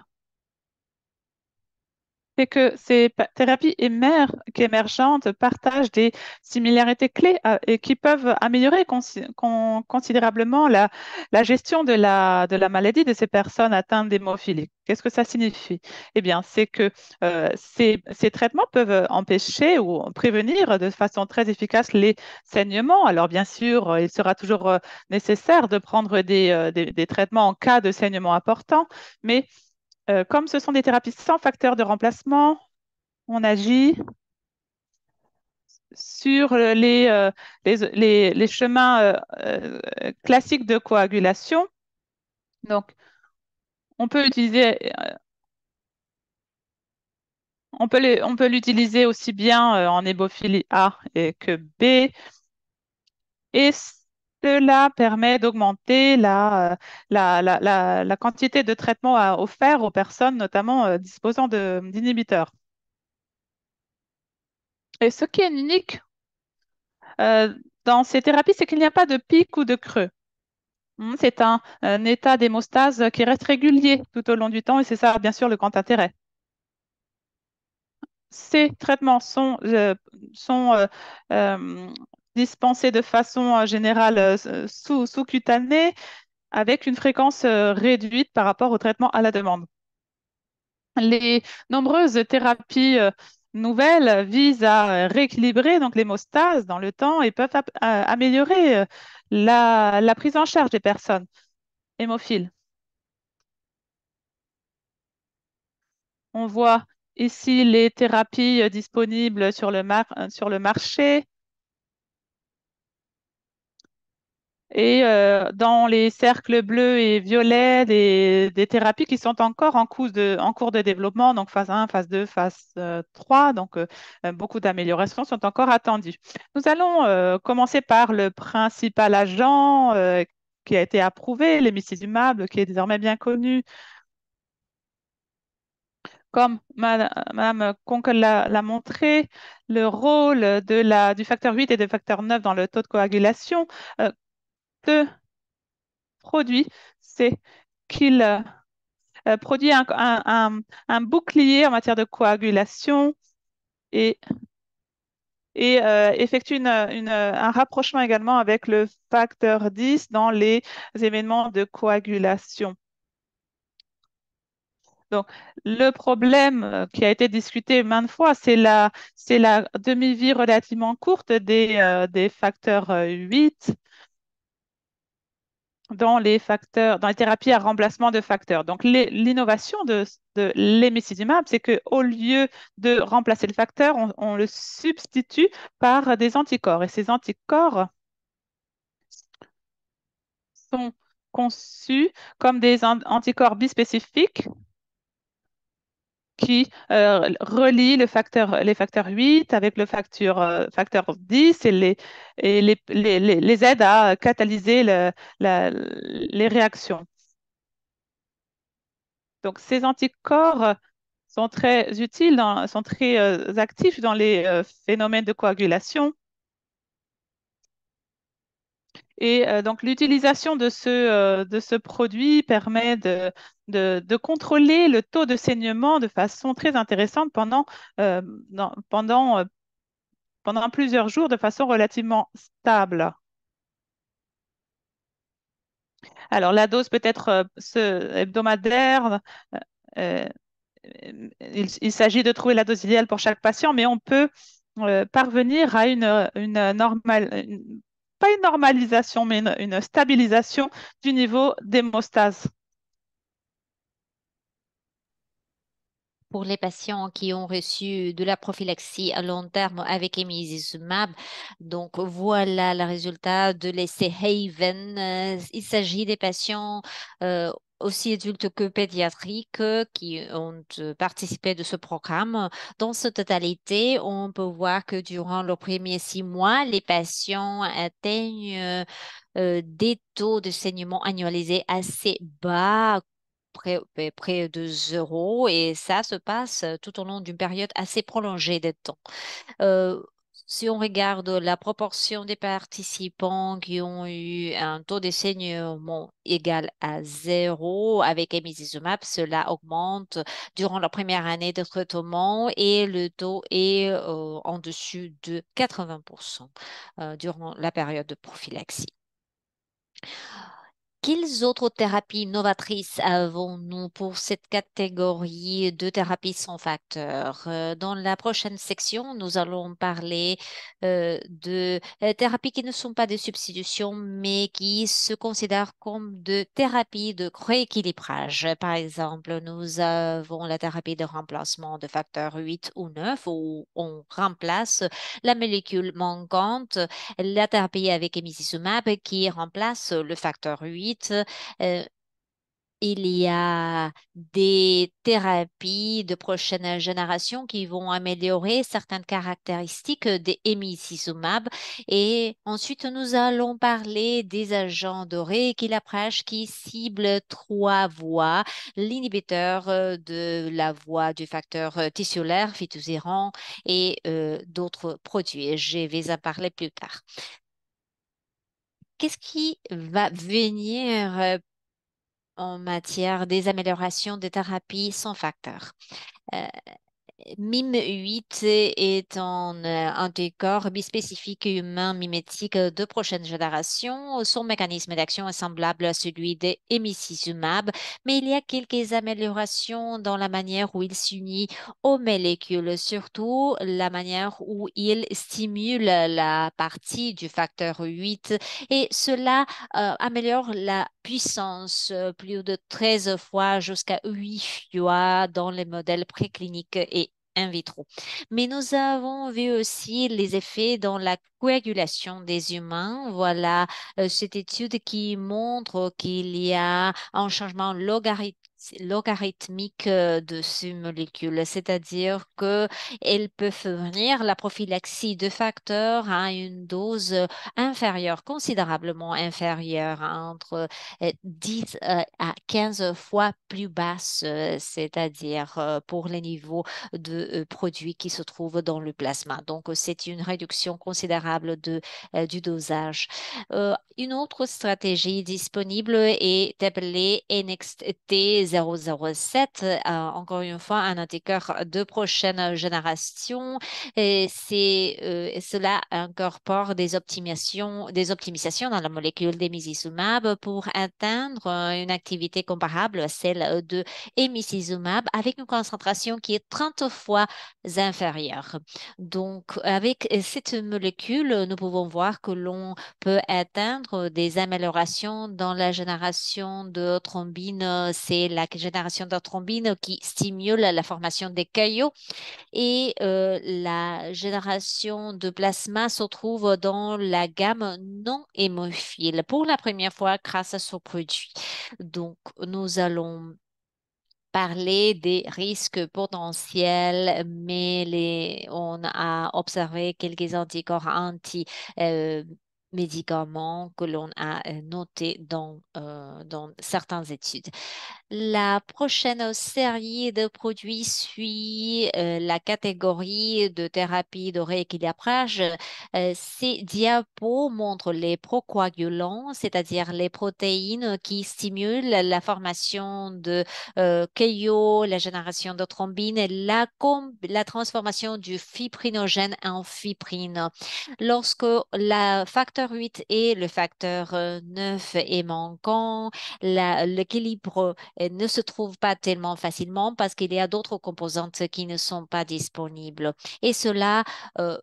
c'est que ces thérapies émergentes partagent des similarités clés et qui peuvent améliorer considérablement la gestion de la maladie de ces personnes atteintes d'hémophilie. Qu'est-ce que ça signifie? Eh bien, c'est que ces traitements peuvent empêcher ou prévenir de façon très efficace les saignements. Alors, bien sûr, il sera toujours nécessaire de prendre des traitements en cas de saignement important, mais comme ce sont des thérapies sans facteur de remplacement, on agit sur les chemins classiques de coagulation. Donc, on peut utiliser, on peut l'utiliser aussi bien en hébophilie A et que B, et cela permet d'augmenter la quantité de traitement offert aux personnes, notamment disposant d'inhibiteurs. Et ce qui est unique euh, dans ces thérapies, c'est qu'il n'y a pas de pic ou de creux. C'est un état d'hémostase qui reste régulier tout au long du temps et c'est ça, bien sûr, le grand intérêt. Ces traitements sont euh, dispensés de façon générale sous-cutanée avec une fréquence réduite par rapport au traitement à la demande. Les nombreuses thérapies nouvelles visent à rééquilibrer donc l'hémostase dans le temps et peuvent améliorer la prise en charge des personnes hémophiles. On voit ici les thérapies disponibles sur le marché et dans les cercles bleus et violets, des thérapies qui sont encore en cours de développement, donc phase 1, phase 2, phase 3. Donc, beaucoup d'améliorations sont encore attendues. Nous allons commencer par le principal agent qui a été approuvé, l'hémicizumab, qui est désormais bien connu. Comme Madame Conkel l'a montré, le rôle du facteur 8 et du facteur 9 dans le taux de coagulation euh, de produit, c'est qu'il produit un bouclier en matière de coagulation et, et effectue un rapprochement également avec le facteur 10 dans les événements de coagulation. Donc, le problème qui a été discuté maintes fois, c'est la demi-vie relativement courte des facteurs 8 dans les thérapies à remplacement de facteurs. Donc, l'innovation de l'hémicizumab, c'est qu'au lieu de remplacer le facteur, on le substitue par des anticorps. Et ces anticorps sont conçus comme des anticorps bispécifiques qui relie les facteurs 8 avec le facteur 10 les aide à catalyser les réactions. Donc, ces anticorps sont très utiles, sont très actifs dans les phénomènes de coagulation. Et donc, l'utilisation de ce produit permet de contrôler le taux de saignement de façon très intéressante pendant plusieurs jours de façon relativement stable. Alors, la dose peut être hebdomadaire. euh, il s'agit de trouver la dose idéale pour chaque patient, mais on peut parvenir à pas une normalisation, mais une stabilisation du niveau d'hémostase. Pour les patients qui ont reçu de la prophylaxie à long terme avec emicizumab. Donc, voilà le résultat de l'essai Haven. Il s'agit des patients aussi adultes que pédiatriques qui ont participé de ce programme. Dans sa totalité, on peut voir que durant les premiers 6 mois, les patients atteignent des taux de saignement annualisés assez bas, près de zéro, et ça se passe tout au long d'une période assez prolongée de temps. Euh, Si on regarde la proportion des participants qui ont eu un taux de saignement égal à 0 avec emicizumab, cela augmente durant la première année de traitement et le taux est en dessus de 80% durant la période de prophylaxie. Quelles autres thérapies novatrices avons-nous pour cette catégorie de thérapies sans facteur? Dans la prochaine section, nous allons parler de thérapies qui ne sont pas de substitution, mais qui se considèrent comme de thérapies de rééquilibrage. Par exemple, nous avons la thérapie de remplacement de facteurs 8 ou 9, où on remplace la molécule manquante, la thérapie avec emicizumab qui remplace le facteur 8. Euh, il y a des thérapies de prochaine génération qui vont améliorer certaines caractéristiques des emicizumab. Et ensuite, nous allons parler des agents de rééquilibrage qui ciblent trois voies: l'inhibiteur de la voie du facteur tissulaire, fitoséron, et d'autres produits. Je vais en parler plus tard. Qu'est-ce qui va venir en matière des améliorations des thérapies sans facteur? Euh, MIM8 est un anticorps bispécifique humain mimétique de prochaine génération. Son mécanisme d'action est semblable à celui des emicizumab, mais il y a quelques améliorations dans la manière où il s'unit aux molécules, surtout la manière où il stimule la partie du facteur 8 et cela améliore la puissance plus de 13 fois jusqu'à 8 fois dans les modèles précliniques et in vitro. Mais nous avons vu aussi les effets dans la coagulation des humains. Voilà cette étude qui montre qu'il y a un changement logarithmique de ces molécules, c'est-à-dire qu'elles peuvent fournir la prophylaxie de facteurs à une dose inférieure, considérablement inférieure, entre 10 à 15 fois plus basse, c'est-à-dire pour les niveaux de produits qui se trouvent dans le plasma. Donc, c'est une réduction considérable du dosage. Une autre stratégie disponible est appelée NXT007, encore une fois un anticorps de prochaine génération. Et cela incorpore des optimisations dans la molécule d'emicizumab pour atteindre une activité comparable à celle de emicizumab avec une concentration qui est 30 fois inférieure. Donc, avec cette molécule, nous pouvons voir que l'on peut atteindre des améliorations dans la génération de thrombine. C'est la génération de thrombine qui stimule la formation des caillots et la génération de plasma se trouve dans la gamme non hémophile pour la première fois grâce à ce produit. Donc, nous allons parler des risques potentiels, mais on a observé quelques anticorps médicaments que l'on a notés dans certaines études. La prochaine série de produits suit la catégorie de thérapie de rééquilibrage. Ces diapos montrent les procoagulants, c'est-à-dire les protéines qui stimulent la formation de Keio, la génération de thrombine et la transformation du fibrinogène en fibrine. Lorsque le facteur 8 et le facteur 9 est manquant, l'équilibre ne se trouve pas tellement facilement parce qu'il y a d'autres composantes qui ne sont pas disponibles. Et cela euh,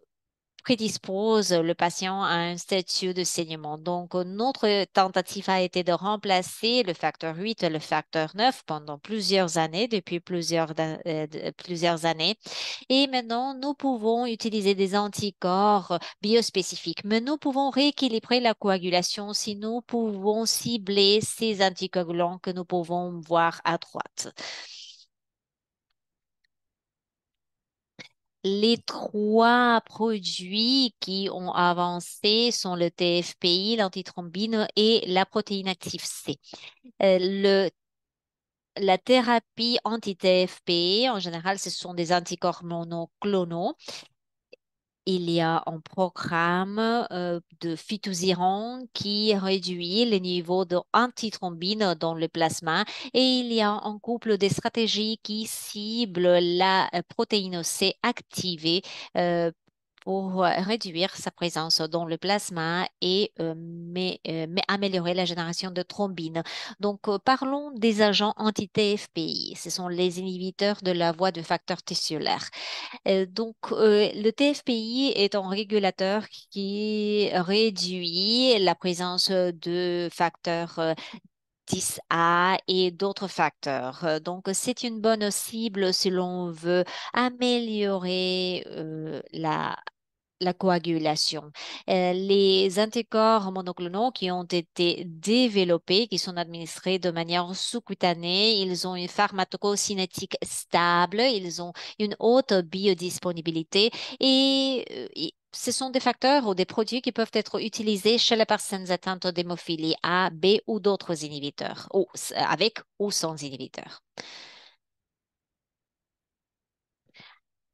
prédispose le patient à un statut de saignement. Donc, notre tentative a été de remplacer le facteur 8 et le facteur 9 pendant plusieurs années, depuis plusieurs années. Et maintenant, nous pouvons utiliser des anticorps biospécifiques, mais nous pouvons rééquilibrer la coagulation si nous pouvons cibler ces anticoagulants que nous pouvons voir à droite. Les trois produits qui ont avancé sont le TFPI, l'antithrombine et la protéine active C. Euh, le- la thérapie anti-TFPI, en général, ce sont des anticorps monoclonaux Il y a un programme de phytoxyran qui réduit les niveaux d'antithrombine dans le plasma et il y a un couple de stratégies qui ciblent la protéine C activée euh, pour réduire sa présence dans le plasma et mais améliorer la génération de thrombine. Donc, parlons des agents anti-TFPI. Ce sont les inhibiteurs de la voie du facteur tissulaire. Le TFPI est un régulateur qui réduit la présence de facteurs 10A et d'autres facteurs. Donc, c'est une bonne cible si l'on veut améliorer la coagulation. Les anticorps monoclonaux qui ont été développés, qui sont administrés de manière sous-cutanée, ils ont une pharmacocinétique stable, ils ont une haute biodisponibilité et ce sont des facteurs ou des produits qui peuvent être utilisés chez les personnes atteintes d'hémophilie A, B ou d'autres inhibiteurs, ou avec ou sans inhibiteurs.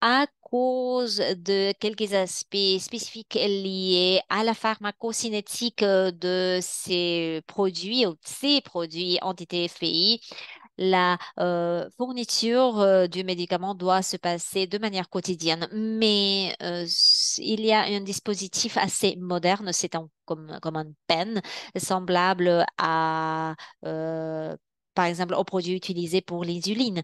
À cause de quelques aspects spécifiques liés à la pharmacocinétique de ces produits ou de ces produits anti-TFPI, la fourniture du médicament doit se passer de manière quotidienne. Mais il y a un dispositif assez moderne, comme un pen, semblable à, par exemple, aux produits utilisés pour l'insuline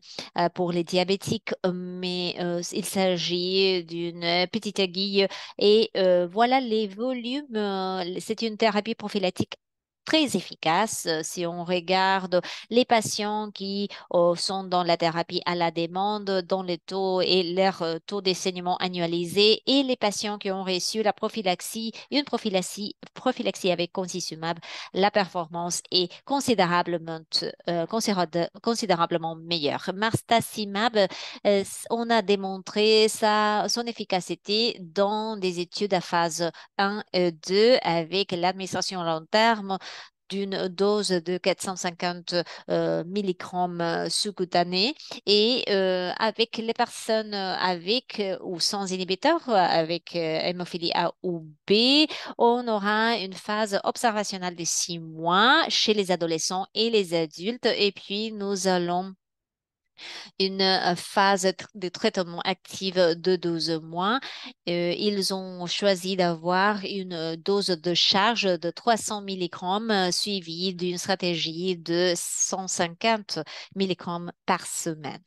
pour les diabétiques, mais il s'agit d'une petite aiguille et voilà les volumes. C'est une thérapie prophylactique très efficace. Si on regarde les patients qui sont dans la thérapie à la demande, dans le taux et leur taux de saignement annualisé, et les patients qui ont reçu la prophylaxie, une prophylaxie avec concizumab, la performance est considérablement meilleure. Marstacimab, on a démontré son efficacité dans des études à phase 1 et 2 avec l'administration à long terme d'une dose de 450 milligrammes sous-cutanés et avec les personnes avec ou sans inhibiteur, avec hémophilie A ou B, on aura une phase observationnelle de 6 mois chez les adolescents et les adultes et puis nous allons une phase de traitement active de 12 mois. Ils ont choisi d'avoir une dose de charge de 300 milligrammes suivie d'une stratégie de 150 milligrammes par semaine.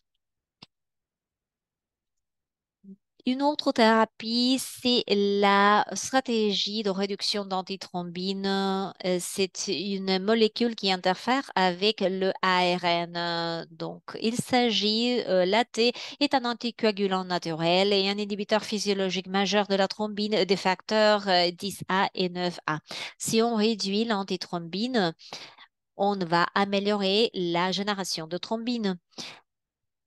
Une autre thérapie, c'est la stratégie de réduction d'antithrombine. C'est une molécule qui interfère avec le ARN. Donc, il s'agit, l'AT est un anticoagulant naturel et un inhibiteur physiologique majeur de la thrombine des facteurs 10A et 9A. Si on réduit l'antithrombine, on va améliorer la génération de thrombine.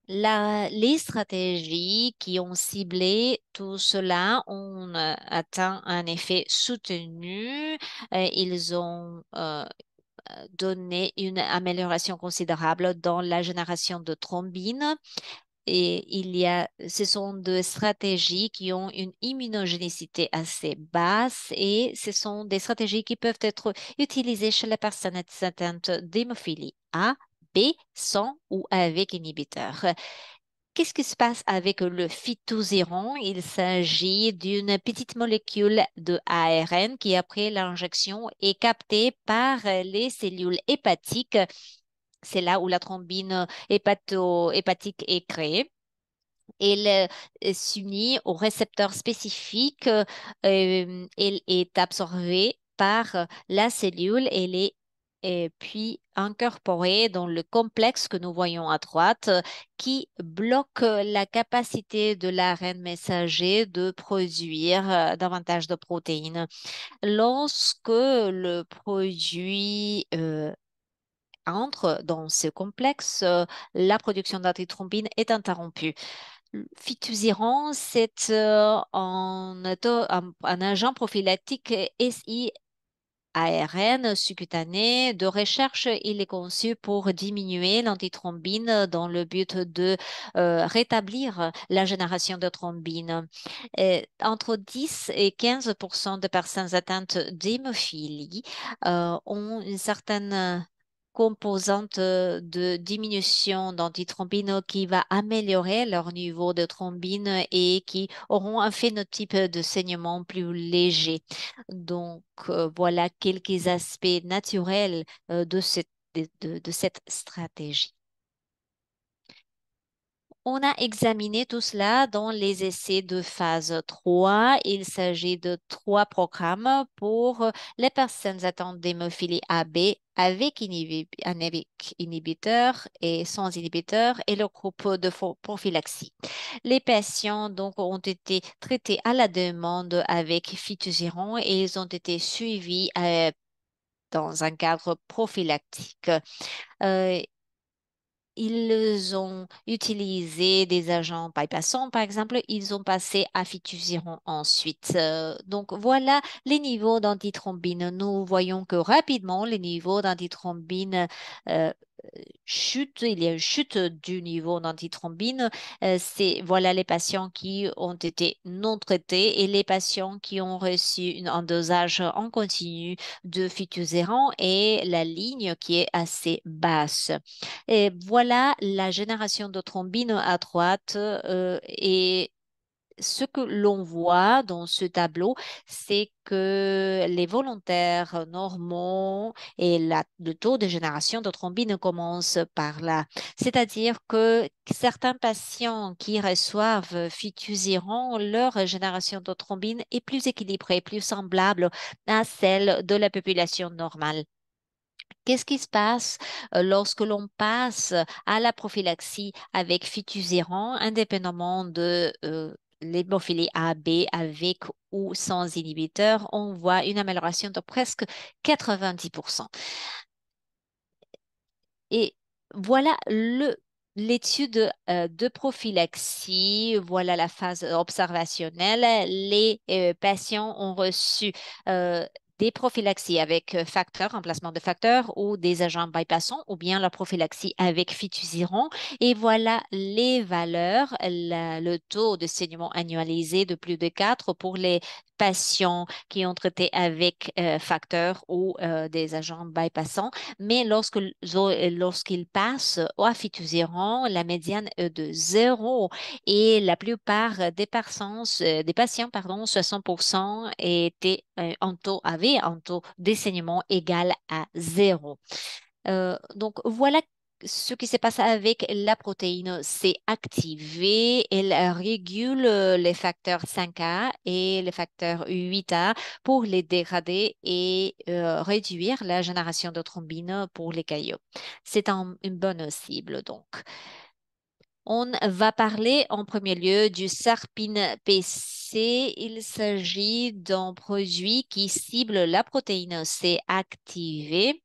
Les stratégies qui ont ciblé tout cela ont atteint un effet soutenu. Ils ont donné une amélioration considérable dans la génération de thrombine. Et ce sont des stratégies qui ont une immunogénicité assez basse et ce sont des stratégies qui peuvent être utilisées chez les personnes atteintes d'hémophilie A, B, sans ou avec inhibiteur. Qu'est-ce qui se passe avec le phytoxyran? Il s'agit d'une petite molécule de ARN qui, après l'injection, est captée par les cellules hépatiques. C'est là où la thrombine hépatique est créée. Elle s'unit au récepteur spécifique. Elle est absorbée par la cellule. Elle est puis incorporée dans le complexe que nous voyons à droite qui bloque la capacité de l'ARN messager de produire davantage de protéines. Lorsque le produit entre dans ce complexe, la production d'antithrombine est interrompue. Fitusiran, c'est un agent prophylactique ARN subcutané de recherche. Il est conçu pour diminuer l'antithrombine dans le but de rétablir la génération de thrombine. Entre 10 et 15 de personnes atteintes d'hémophilie ont une certaine composante de diminution d'antithrombine qui va améliorer leur niveau de thrombine et qui auront un phénotype de saignement plus léger. Donc, voilà quelques aspects naturels de cette stratégie. On a examiné tout cela dans les essais de phase 3. Il s'agit de trois programmes pour les personnes atteintes d'hémophilie AB avec inhibiteur et sans inhibiteur et le groupe de prophylaxie. Les patients donc ont été traités à la demande avec fitusiran et ils ont été suivis dans un cadre prophylactique. Euh, Ils ont utilisé des agents bypassants, par exemple, ils ont passé à fitusiran ensuite. Donc voilà les niveaux d'antithrombine. Nous voyons que rapidement les niveaux d'antithrombine euh, chutent. Il y a une chute du niveau d'antithrombine. Voilà les patients qui ont été non traités et les patients qui ont reçu un dosage en continu de fitusiran et la ligne qui est assez basse. Et voilà la génération de thrombine à droite et ce que l'on voit dans ce tableau, c'est que les volontaires normaux et le taux de génération de thrombine commence par là. C'est-à-dire que certains patients qui reçoivent fitusiran, leur génération de thrombine est plus équilibrée, plus semblable à celle de la population normale. Qu'est-ce qui se passe lorsque l'on passe à la prophylaxie avec fitusiran, indépendamment de l'hémophilie A, B, avec ou sans inhibiteur? On voit une amélioration de presque 90%. Et voilà l'étude de prophylaxie, voilà la phase observationnelle. Les patients ont reçu des prophylaxies avec facteurs, remplacement de facteurs ou des agents bypassants ou bien la prophylaxie avec fitusiran. Et voilà les valeurs, le taux de saignement annualisé de plus de 4 pour les patients qui ont traité avec facteurs ou des agents bypassants. Mais lorsqu'ils passent au fitusiran, la médiane est de 0 et la plupart des patients, pardon, 60% avaient un taux de saignement égal à 0. Donc voilà ce qui se passe avec la protéine. C'est activé, elle régule les facteurs 5A et les facteurs 8A pour les dégrader et réduire la génération de thrombine pour les caillots. C'est une bonne cible donc. On va parler en premier lieu du Sarpine PC. Il s'agit d'un produit qui cible la protéine C activée.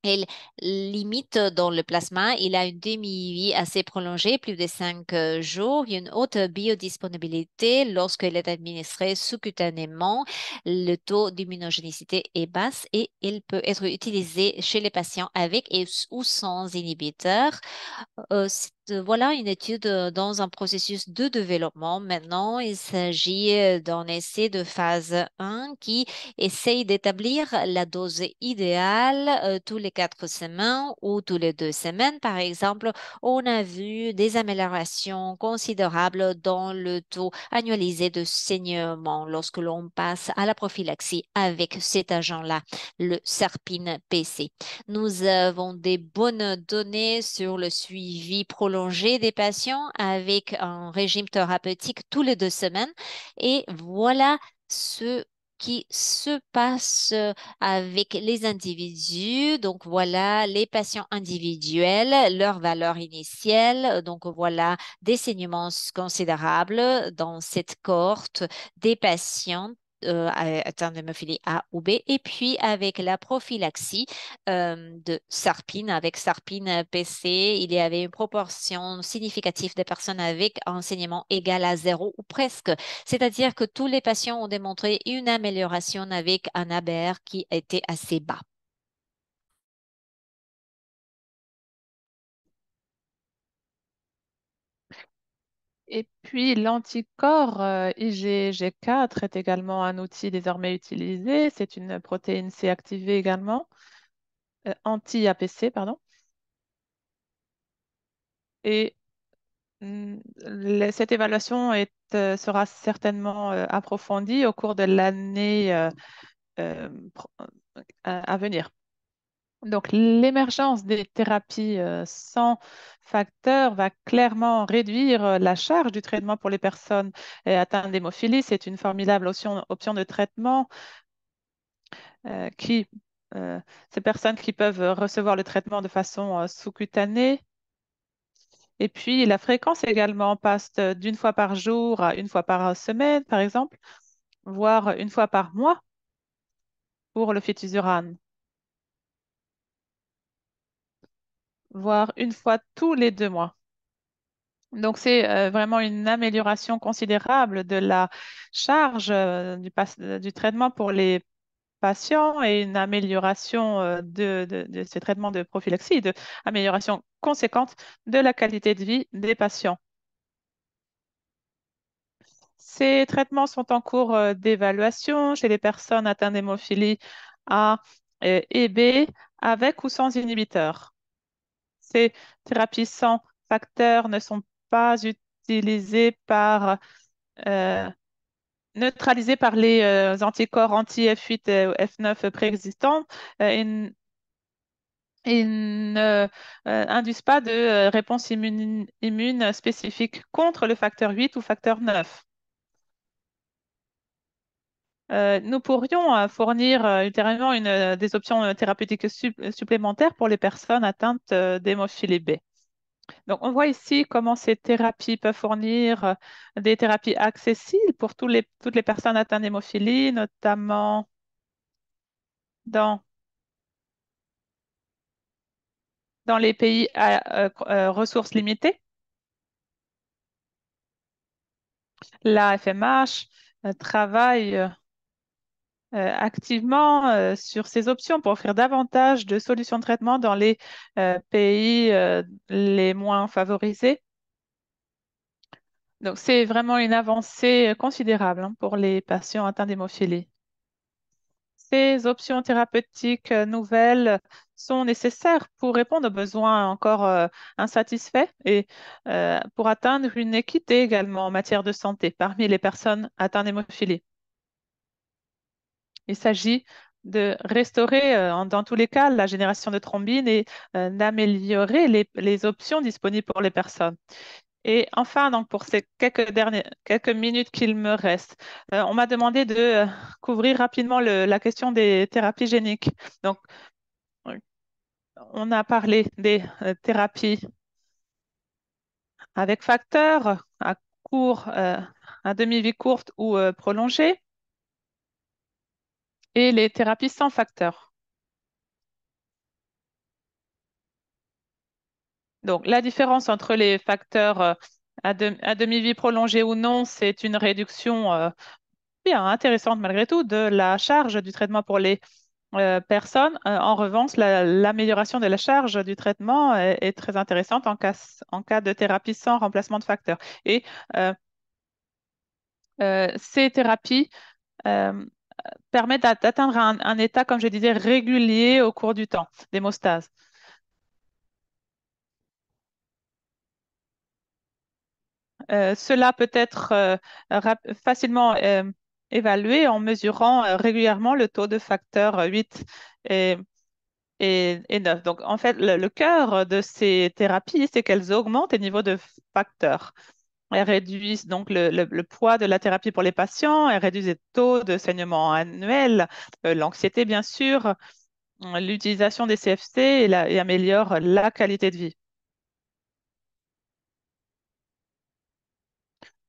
Elle limite dans le plasma, il a une demi-vie assez prolongée, plus de 5 jours, une haute biodisponibilité lorsqu'il est administré sous-cutanément. Le taux d'immunogénicité est basse et il peut être utilisé chez les patients avec ou sans inhibiteur. Voilà une étude dans un processus de développement. Maintenant, il s'agit d'un essai de phase 1 qui essaye d'établir la dose idéale tous les 4 semaines ou tous les 2 semaines. Par exemple, on a vu des améliorations considérables dans le taux annualisé de saignement lorsque l'on passe à la prophylaxie avec cet agent-là, le Serpine PC. Nous avons des bonnes données sur le suivi prolongé des patients avec un régime thérapeutique tous les 2 semaines. Et voilà ce qui se passe avec les individus. Donc voilà les patients individuels, leur valeur initiale. Donc voilà des saignements considérables dans cette cohorte des patients atteint d'hémophilie A ou B, et puis avec la prophylaxie de Sarpine. Avec Sarpine PC, il y avait une proportion significative de personnes avec un saignement égal à zéro ou presque. C'est-à-dire que tous les patients ont démontré une amélioration avec un ABR qui était assez bas. Et puis l'anticorps IgG4 est également un outil désormais utilisé. C'est une protéine C activée également, anti-APC, pardon. Et cette évaluation sera certainement approfondie au cours de l'année euh, pro- à venir. Donc, l'émergence des thérapies sans facteur va clairement réduire la charge du traitement pour les personnes atteintes d'hémophilie. C'est une formidable option de traitement qui, euh, ces personnes qui peuvent recevoir le traitement de façon sous-cutanée. Et puis, la fréquence également passe d'une fois par jour à une fois par semaine, par exemple, voire une fois par mois pour le fitusiran, voire une fois tous les 2 mois. Donc, c'est vraiment une amélioration considérable de la charge du traitement pour les patients et une amélioration de ces traitements de prophylaxie, de amélioration conséquente de la qualité de vie des patients. Ces traitements sont en cours d'évaluation chez les personnes atteintes d'hémophilie A et B avec ou sans inhibiteur. Ces thérapies sans facteur ne sont pas utilisées euh, neutralisées par les anticorps anti-F8 et F9 préexistants. Ils ne induisent pas de réponse immune spécifique contre le facteur 8 ou facteur 9. Nous pourrions fournir ultérieurement des options thérapeutiques supplémentaires pour les personnes atteintes d'hémophilie B. Donc, on voit ici comment ces thérapies peuvent fournir des thérapies accessibles pour toutes les personnes atteintes d'hémophilie, notamment dans, dans les pays à ressources limitées. La FMH travaille activement sur ces options pour offrir davantage de solutions de traitement dans les pays les moins favorisés. Donc, c'est vraiment une avancée considérable hein, pour les patients atteints d'hémophilie. Ces options thérapeutiques nouvelles sont nécessaires pour répondre aux besoins encore insatisfaits et pour atteindre une équité également en matière de santé parmi les personnes atteintes d'hémophilie. Il s'agit de restaurer, dans tous les cas, la génération de thrombine et d'améliorer les options disponibles pour les personnes. Et enfin, donc pour ces quelques minutes qu'il me reste, on m'a demandé de couvrir rapidement la question des thérapies géniques. Donc, euh, on a parlé des thérapies avec facteurs à demi-vie courte ou prolongée, et les thérapies sans facteurs. Donc, la différence entre les facteurs à demi-vie prolongée ou non, c'est une réduction bien intéressante malgré tout de la charge du traitement pour les personnes. En revanche, l'amélioration de la charge du traitement est très intéressante en cas de thérapie sans remplacement de facteurs. Et euh, ces thérapies euh, permettent d'atteindre un état, comme je disais, régulier au cours du temps, d'hémostase. Cela peut être facilement évalué en mesurant régulièrement le taux de facteur 8 et, et 9. Donc, en fait, le cœur de ces thérapies, c'est qu'elles augmentent les niveaux de facteurs. Elles réduisent donc le poids de la thérapie pour les patients, elles réduisent les taux de saignement annuel, l'anxiété, bien sûr, l'utilisation des CFC et améliorent la qualité de vie.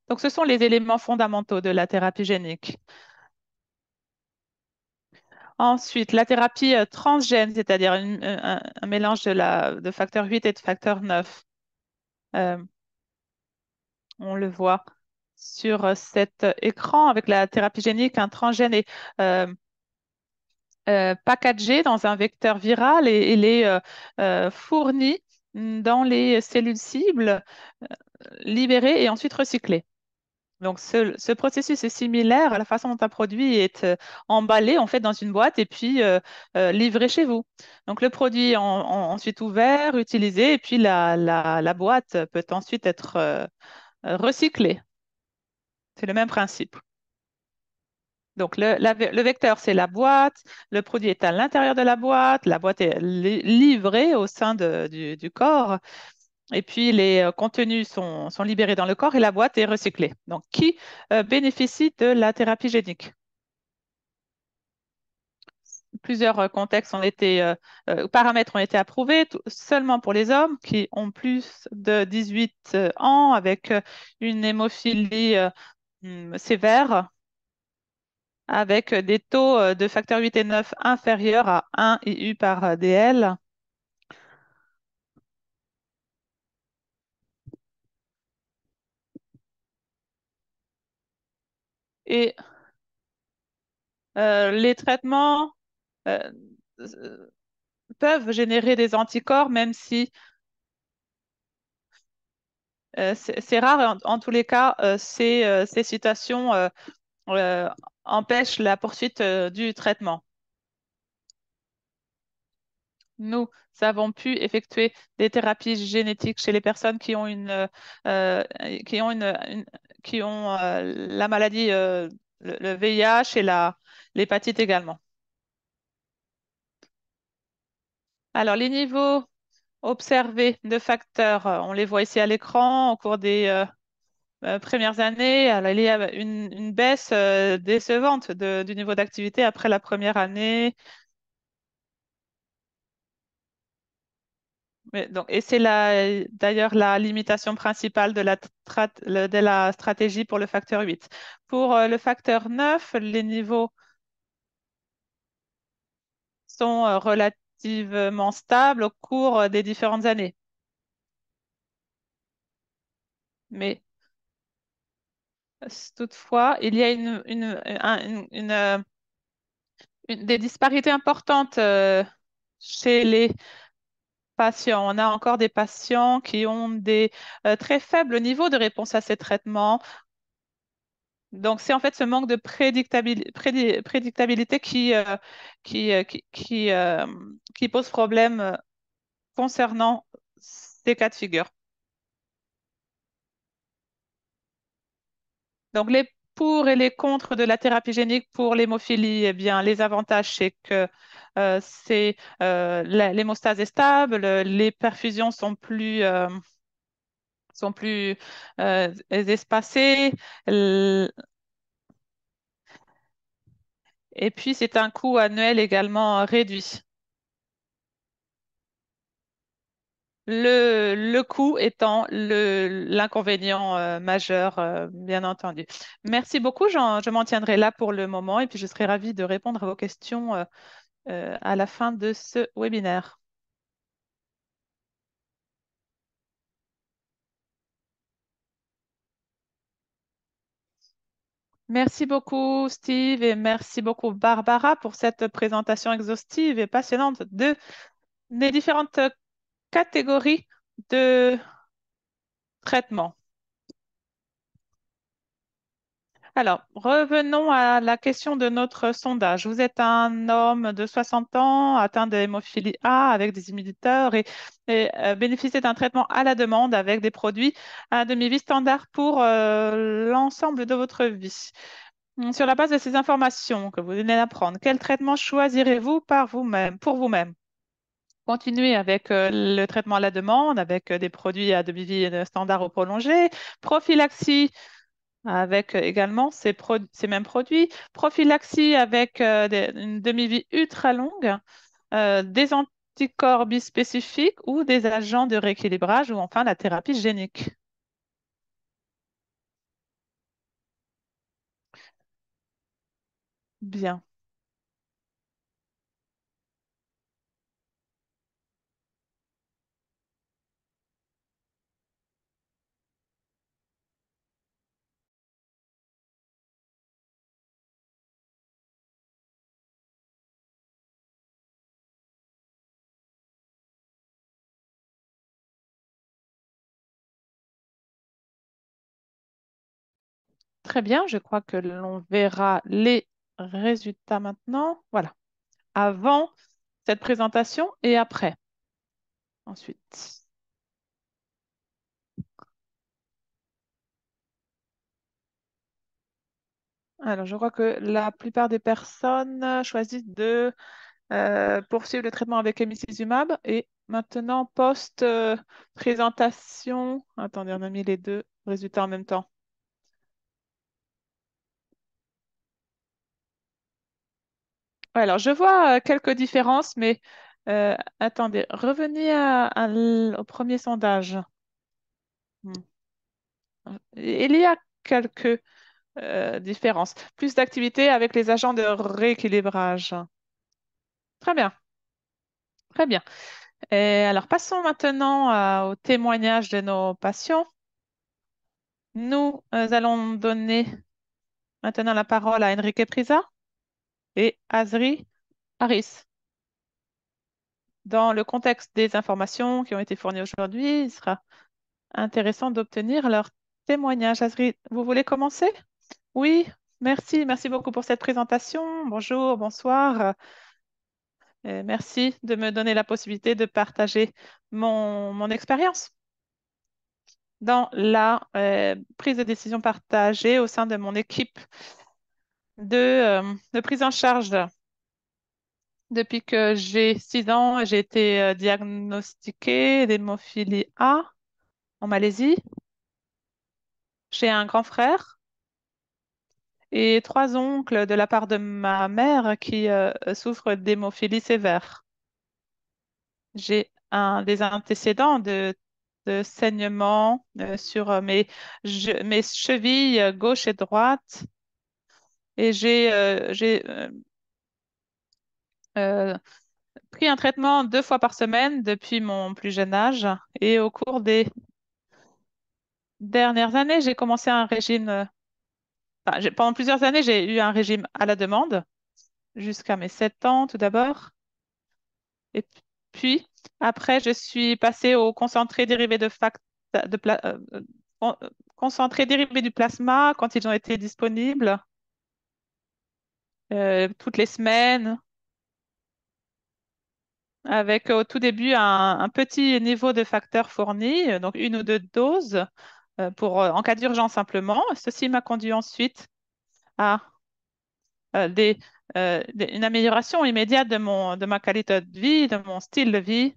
Donc, ce sont les éléments fondamentaux de la thérapie génique. Ensuite, la thérapie transgène, c'est-à-dire un mélange de facteur 8 et de facteur 9. Euh, on le voit sur cet écran avec la thérapie génique. Un transgène est packagé dans un vecteur viral et il est fourni dans les cellules cibles, libérées et ensuite recyclées. Donc, ce processus est similaire à la façon dont un produit est emballé, en fait, dans une boîte et puis livré chez vous. Donc, le produit est ensuite ouvert, utilisé, et puis la boîte peut ensuite être recyclée. C'est le même principe. Donc, le vecteur, c'est la boîte, le produit est à l'intérieur de la boîte est livrée au sein du corps, et puis les contenus sont libérés dans le corps et la boîte est recyclée. Donc, qui bénéficie de la thérapie génique? Plusieurs paramètres ont été approuvés, seulement pour les hommes qui ont plus de 18 ans avec une hémophilie sévère, avec des taux de facteur 8 et 9 inférieurs à 1 IU par DL. Et les traitements euh, euh, peuvent générer des anticorps, même si c'est rare. En tous les cas, ces situations euh, empêchent la poursuite du traitement. Nous avons pu effectuer des thérapies génétiques chez les personnes qui ont euh, qui ont qui ont la maladie, le VIH et l'hépatite également. Alors, les niveaux observés de facteurs, on les voit ici à l'écran au cours des premières années. Alors, il y a une baisse décevante du niveau d'activité après la première année. Et c'est d'ailleurs la limitation principale de la stratégie pour le facteur 8. Pour le facteur 9, les niveaux sont relativement stables au cours des différentes années. Mais toutefois, il y a des disparités importantes chez les patients. On a encore des patients qui ont des très faibles niveaux de réponse à ces traitements. Donc, c'est en fait ce manque de prédictabilité qui, euh, qui, qui, euh, qui pose problème concernant ces cas de figure. Donc, les pour et les contre de la thérapie génique pour l'hémophilie, eh bien, les avantages, c'est que l'hémostase est stable, les perfusions sont plus espacées, et puis c'est un coût annuel également réduit. Le coût étant l'inconvénient majeur, bien entendu. Merci beaucoup, je m'en tiendrai là pour le moment et puis je serai ravie de répondre à vos questions à la fin de ce webinaire. Merci beaucoup, Steve, et merci beaucoup, Barbara, pour cette présentation exhaustive et passionnante des différentes catégories de traitement. Alors, revenons à la question de notre sondage. Vous êtes un homme de 60 ans atteint de hémophilie A avec des inhibiteurs et bénéficiez d'un traitement à la demande avec des produits à demi-vie standard pour l'ensemble de votre vie. Sur la base de ces informations que vous venez d'apprendre, quel traitement choisirez-vous par vous-même, pour vous-même? Continuer avec le traitement à la demande, avec des produits à demi-vie standard ou prolongé, prophylaxie avec également ces mêmes produits, prophylaxie avec une demi-vie ultra longue, des anticorps bispécifiques ou des agents de rééquilibrage ou enfin la thérapie génique. Bien. Très bien, je crois que l'on verra les résultats maintenant. Voilà, avant cette présentation et après. Ensuite. Alors, je crois que la plupart des personnes choisissent de poursuivre le traitement avec emicizumab et maintenant, post-présentation. Attendez, on a mis les deux résultats en même temps. Ouais, alors, je vois quelques différences, mais attendez, revenez au premier sondage. Hmm. Il y a quelques différences. Plus d'activité avec les agents de rééquilibrage. Très bien, très bien. Et alors, passons maintenant au témoignage de nos patients. Nous allons donner maintenant la parole à Enrique Prisa et Azri Harris. Dans le contexte des informations qui ont été fournies aujourd'hui, il sera intéressant d'obtenir leur témoignage. Azri, vous voulez commencer? Oui, merci. Merci beaucoup pour cette présentation. Bonjour, bonsoir. Merci de me donner la possibilité de partager mon expérience dans la prise de décision partagée au sein de mon équipe de prise en charge. Depuis que j'ai 6 ans, j'ai été diagnostiquée d'hémophilie A en Malaisie. J'ai un grand frère et 3 oncles de la part de ma mère qui souffrent d'hémophilie sévère. J'ai des antécédents de saignement sur mes chevilles gauche et droite et j'ai euh, pris un traitement 2 fois par semaine depuis mon plus jeune âge et au cours des dernières années, j'ai commencé un régime. Pendant plusieurs années, j'ai eu un régime à la demande jusqu'à mes 7 ans tout d'abord. Et puis, après, je suis passée au concentré dérivé de pla- euh, euh, con- concentré dérivé du plasma quand ils ont été disponibles toutes les semaines, avec au tout début un petit niveau de facteurs fournis, donc 1 ou 2 doses en cas d'urgence simplement. Ceci m'a conduit ensuite à une amélioration immédiate de ma qualité de vie, de mon style de vie.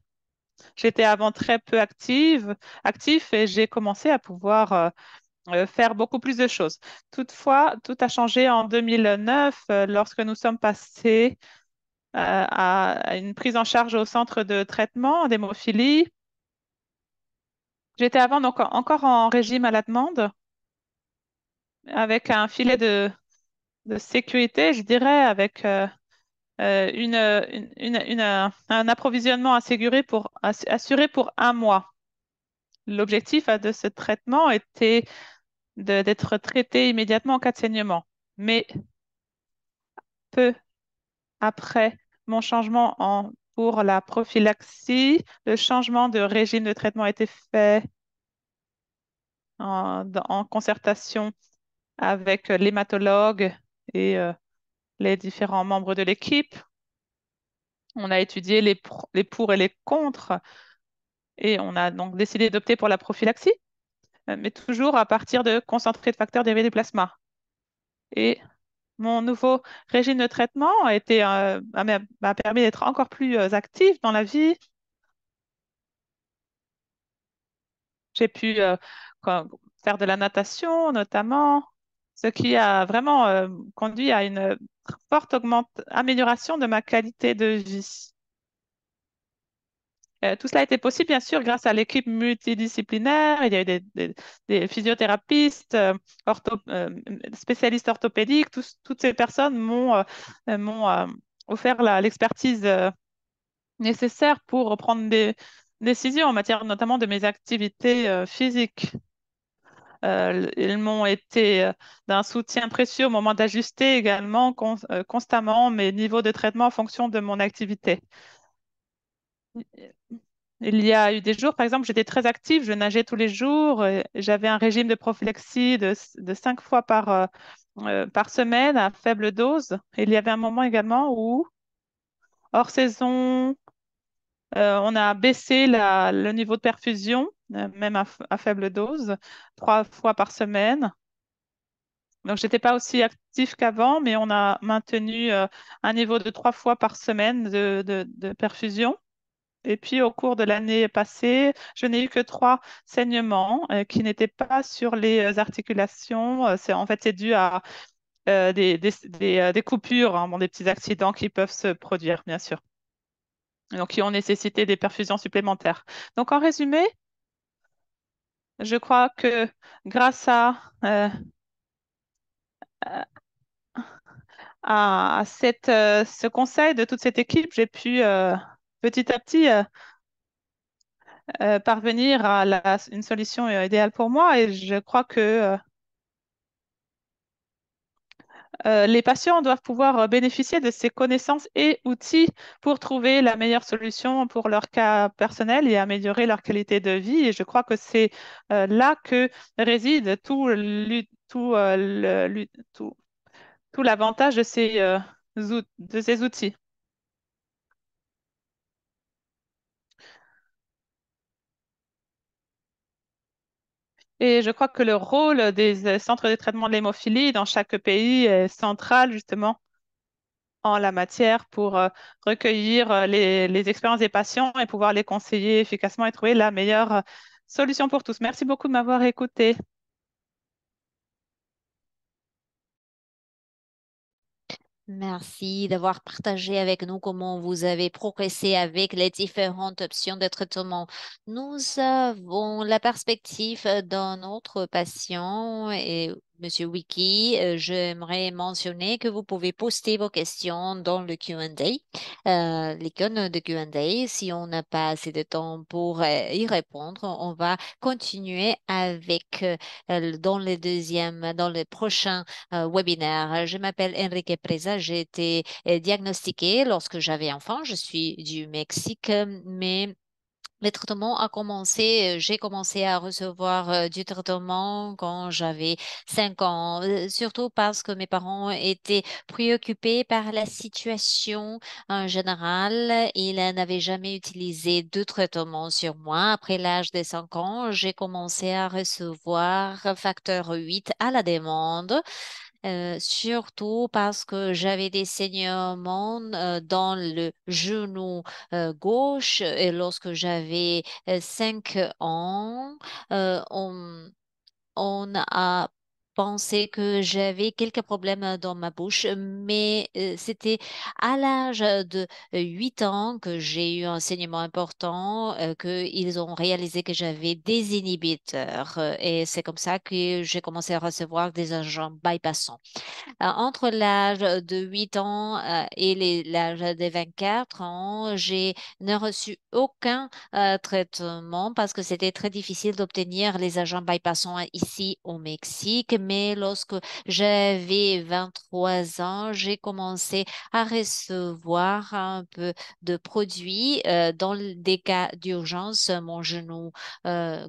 J'étais avant très peu actif et j'ai commencé à pouvoir faire beaucoup plus de choses. Toutefois, tout a changé en 2009 lorsque nous sommes passés à une prise en charge au centre de traitement d'hémophilie. J'étais avant donc encore en régime à la demande avec un filet de sécurité, je dirais, avec un approvisionnement assuré pour 1 mois. L'objectif de ce traitement était d'être traité immédiatement en cas de saignement. Mais peu après mon pour la prophylaxie, le changement de régime de traitement a été fait en concertation avec l'hématologue et les différents membres de l'équipe. On a étudié les pour et les contre et on a donc décidé d'opter pour la prophylaxie, mais toujours à partir de concentrés de facteurs dérivés du plasma. Et mon nouveau régime de traitement m'a permis d'être encore plus active dans la vie. J'ai pu faire de la natation notamment, ce qui a vraiment conduit à une forte amélioration de ma qualité de vie. Tout cela a été possible, bien sûr, grâce à l'équipe multidisciplinaire. Il y a eu des physiothérapeutes, spécialistes orthopédiques. Toutes ces personnes m'ont offert l'expertise nécessaire pour prendre des décisions en matière notamment de mes activités physiques. Ils m'ont été d'un soutien précieux au moment d'ajuster également constamment mes niveaux de traitement en fonction de mon activité. Il y a eu des jours, par exemple, j'étais très active, je nageais tous les jours, j'avais un régime de prophylaxie de 5 fois par semaine à faible dose. Et il y avait un moment également où, hors saison, on a baissé le niveau de perfusion, même à faible dose, 3 fois par semaine. Donc, j'étais pas aussi actif qu'avant, mais on a maintenu un niveau de 3 fois par semaine de perfusion. Et puis, au cours de l'année passée, je n'ai eu que 3 saignements qui n'étaient pas sur les articulations. En fait, c'est dû à des coupures, hein, bon, des petits accidents qui peuvent se produire, bien sûr, donc qui ont nécessité des perfusions supplémentaires. Donc, en résumé, je crois que grâce à ce conseil de toute cette équipe, j'ai pu petit à petit parvenir à une solution idéale pour moi. Et je crois que les patients doivent pouvoir bénéficier de ces connaissances et outils pour trouver la meilleure solution pour leur cas personnel et améliorer leur qualité de vie. Et je crois que c'est là que réside tout l'avantage de de ces outils. Et je crois que le rôle des centres de traitement de l'hémophilie dans chaque pays est central justement en la matière pour recueillir les expériences des patients et pouvoir les conseiller efficacement et trouver la meilleure solution pour tous. Merci beaucoup de m'avoir écouté. Merci d'avoir partagé avec nous comment vous avez progressé avec les différentes options de traitement. Nous avons la perspective d'un autre patient et Monsieur Wiki, j'aimerais mentionner que vous pouvez poster vos questions dans le Q&A, l'icône de Q&A. Si on n'a pas assez de temps pour y répondre, on va continuer avec dans le prochain webinaire. Je m'appelle Enrique Preza. J'ai été diagnostiquée lorsque j'avais enfant. Je suis du Mexique, mais le traitement a commencé, j'ai commencé à recevoir du traitement quand j'avais 5 ans, surtout parce que mes parents étaient préoccupés par la situation en général. Ils n'avaient jamais utilisé de traitement sur moi. Après l'âge de 5 ans, j'ai commencé à recevoir facteur 8 à la demande. Surtout parce que j'avais des saignements dans le genou gauche et lorsque j'avais 5 ans, euh, on, on a pensé que j'avais quelques problèmes dans ma bouche, mais c'était à l'âge de 8 ans que j'ai eu un saignement important, qu'ils ont réalisé que j'avais des inhibiteurs. Et c'est comme ça que j'ai commencé à recevoir des agents bypassants. Entre l'âge de 8 ans et l'âge de 24 ans, j'ai n'ai reçu aucun traitement parce que c'était très difficile d'obtenir les agents bypassants ici au Mexique. Mais lorsque j'avais 23 ans, j'ai commencé à recevoir un peu de produits. Dans des cas d'urgence, mon genou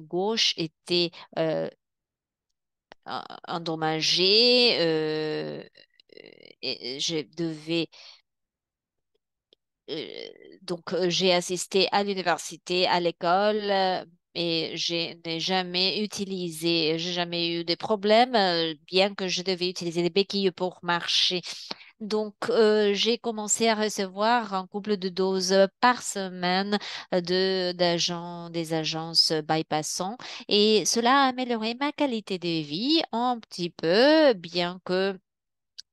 gauche était endommagé. Et je devais euh, j'ai assisté à l'université, à l'école, et je n'ai jamais utilisé, j'ai jamais eu de problème, bien que je devais utiliser des béquilles pour marcher. Donc, j'ai commencé à recevoir un couple de doses par semaine des agences bypassant, et cela a amélioré ma qualité de vie un petit peu, bien que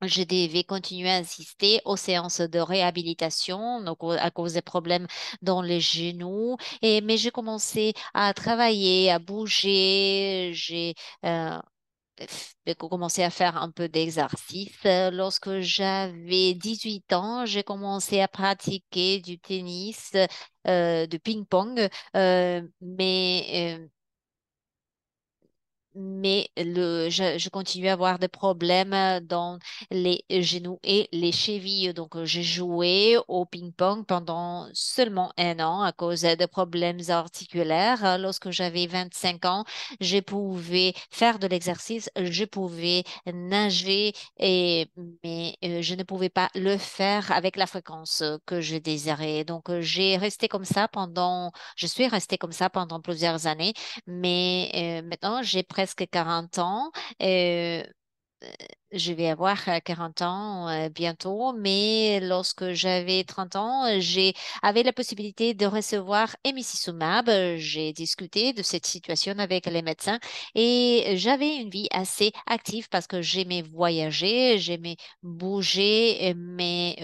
je devais continuer à assister aux séances de réhabilitation donc, à cause des problèmes dans les genoux. Mais j'ai commencé à travailler, à bouger. J'ai commencé à faire un peu d'exercice. Lorsque j'avais 18 ans, j'ai commencé à pratiquer du tennis, de ping-pong. Mais mais je continue à avoir des problèmes dans les genoux et les chevilles. Donc, j'ai joué au ping-pong pendant seulement 1 an à cause de problèmes articulaires. Lorsque j'avais 25 ans, je pouvais faire de l'exercice, je pouvais nager, mais je ne pouvais pas le faire avec la fréquence que je désirais. Donc, je suis restée comme ça pendant plusieurs années. Mais maintenant, j'ai presque 40 ans. Euh, je vais avoir 40 ans bientôt, mais lorsque j'avais 30 ans, j'ai avait la possibilité de recevoir Emicizumab. J'ai discuté de cette situation avec les médecins et j'avais une vie assez active parce que j'aimais voyager, j'aimais bouger, mais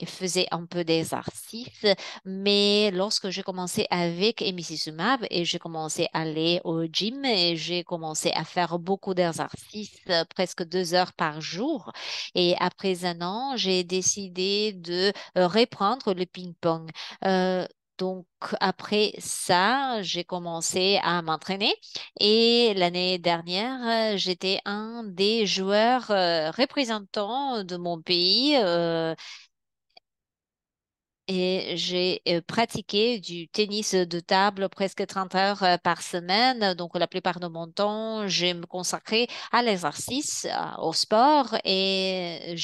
faisais un peu d'exercice. Mais lorsque j'ai commencé avec Emicizumab et j'ai commencé à aller au gym et j'ai commencé à faire beaucoup d'exercices, presque 2 heures par jour. Et après 1 an, j'ai décidé de reprendre le ping-pong. Euh, donc, après ça, j'ai commencé à m'entraîner et l'année dernière, j'étais un des joueurs représentants de mon pays. Et j'ai pratiqué du tennis de table presque 30 heures par semaine. Donc, la plupart de mon temps, j'ai me consacré à l'exercice, au sport et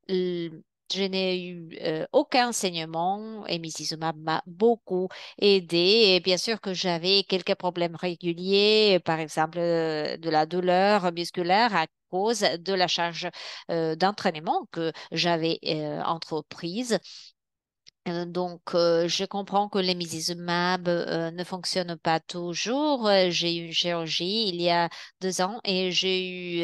l- je n'ai eu aucun enseignement et Mrs. m'a beaucoup aidé. Et bien sûr que j'avais quelques problèmes réguliers, par exemple de la douleur musculaire à cause de la charge d'entraînement que j'avais entreprise. Je comprends que les mésisemab ne fonctionnent pas toujours. J'ai eu une chirurgie il y a 2 ans et j'ai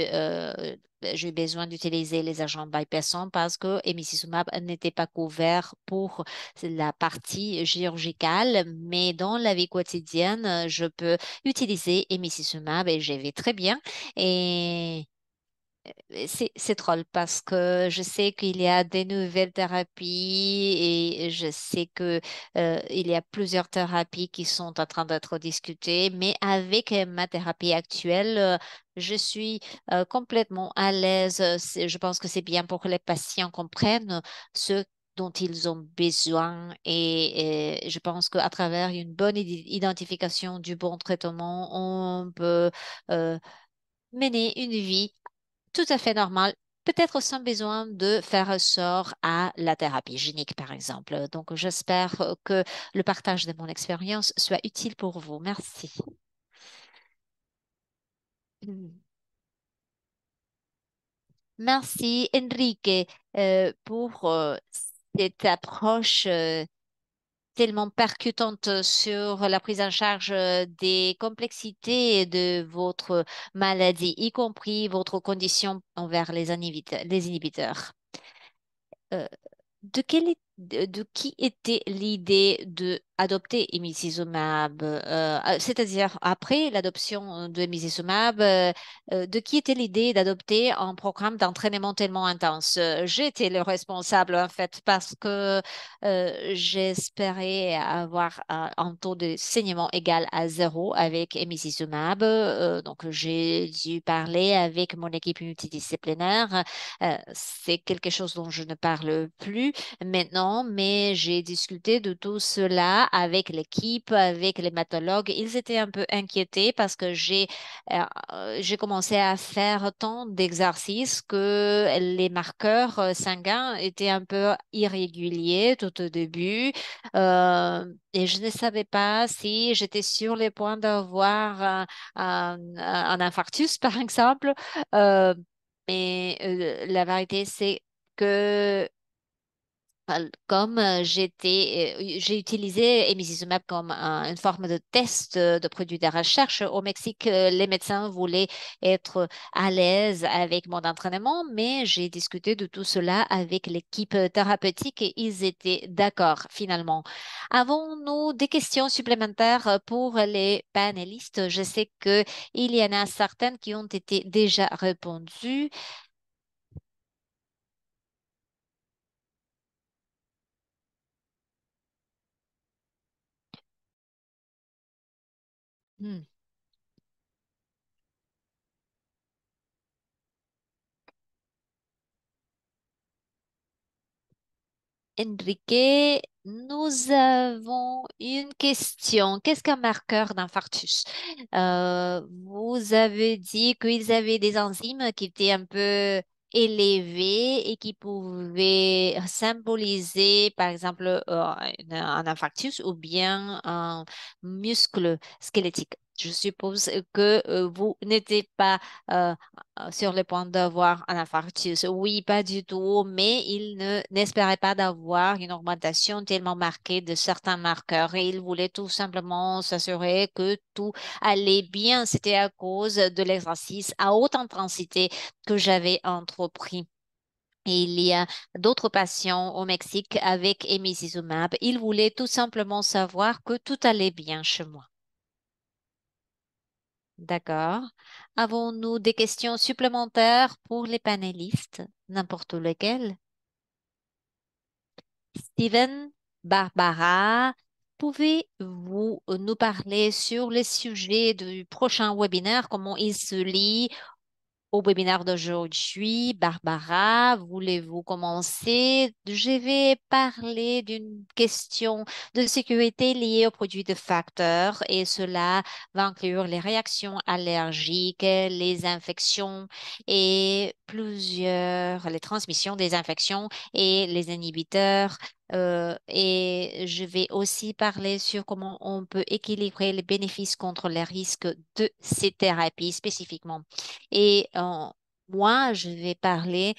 eu besoin d'utiliser les agents bypassants parce que emicizumab n'était pas couvert pour la partie chirurgicale. Mais dans la vie quotidienne, je peux utiliser emicizumab et je vais très bien. Et c'est drôle parce que je sais qu'il y a des nouvelles thérapies et je sais que il y a plusieurs thérapies qui sont en train d'être discutées, mais avec ma thérapie actuelle, je suis complètement à l'aise. Je pense que c'est bien pour que les patients comprennent ce dont ils ont besoin et je pense qu'à travers une bonne identification du bon traitement, on peut euh, mener une vie tout à fait normal, peut-être sans besoin de faire ressort à la thérapie génique, par exemple. Donc, j'espère que le partage de mon expérience soit utile pour vous. Merci. Merci, Enrique, pour cette approche tellement percutante sur la prise en charge des complexités de votre maladie, y compris votre condition envers les inhibiteurs. Euh, de qui était l'idée de adopter emicizumab, c'est-à-dire après l'adoption de emicizumab, de qui était l'idée d'adopter un programme d'entraînement tellement intense? J'étais le responsable en fait parce que j'espérais avoir un taux de saignement égal à 0 avec emicizumab. Donc j'ai dû parler avec mon équipe multidisciplinaire. C'est quelque chose dont je ne parle plus maintenant, mais j'ai discuté de tout cela avec l'équipe, avec les matologues. Ils étaient un peu inquiétés parce que j'ai commencé à faire tant d'exercices que les marqueurs sanguins étaient un peu irréguliers tout au début. Et je ne savais pas si j'étais sur le point d'avoir un infarctus, par exemple. Euh, mais la vérité, c'est que comme j'ai utilisé emicizumab comme une forme de test de produit de recherche au Mexique, les médecins voulaient être à l'aise avec mon entraînement, mais j'ai discuté de tout cela avec l'équipe thérapeutique et ils étaient d'accord finalement. Avons-nous des questions supplémentaires pour les panélistes? Je sais que il y en a certaines qui ont été déjà répondues. Hmm. Enrique, nous avons une question. Qu'est-ce qu'un marqueur d'infarctus? Vous avez dit qu'ils avaient des enzymes qui étaient un peu élevées et qui pouvaient symboliser, par exemple, un infarctus ou bien un muscle squelettique. Je suppose que vous n'étiez pas euh, sur le point d'avoir un infarctus. Oui, pas du tout, mais il n'espérait pas d'avoir une augmentation tellement marquée de certains marqueurs et il voulait tout simplement s'assurer que tout allait bien. C'était à cause de l'exercice à haute intensité que j'avais entrepris. Et il y a d'autres patients au Mexique avec emicizumab. Ils voulaient tout simplement savoir que tout allait bien chez moi. D'accord. Avons-nous des questions supplémentaires pour les panélistes, n'importe lesquelles? Steven, Barbara, pouvez-vous nous parler sur le sujet du prochain webinaire, comment il se lie au webinaire d'aujourd'hui? Barbara, voulez-vous commencer? Je vais parler d'une question de sécurité liée aux produits de facteurs et cela va inclure les réactions allergiques, les infections et les transmissions des infections et les inhibiteurs. Et je vais aussi parler sur comment on peut équilibrer les bénéfices contre les risques de ces thérapies spécifiquement. Et moi, je vais parler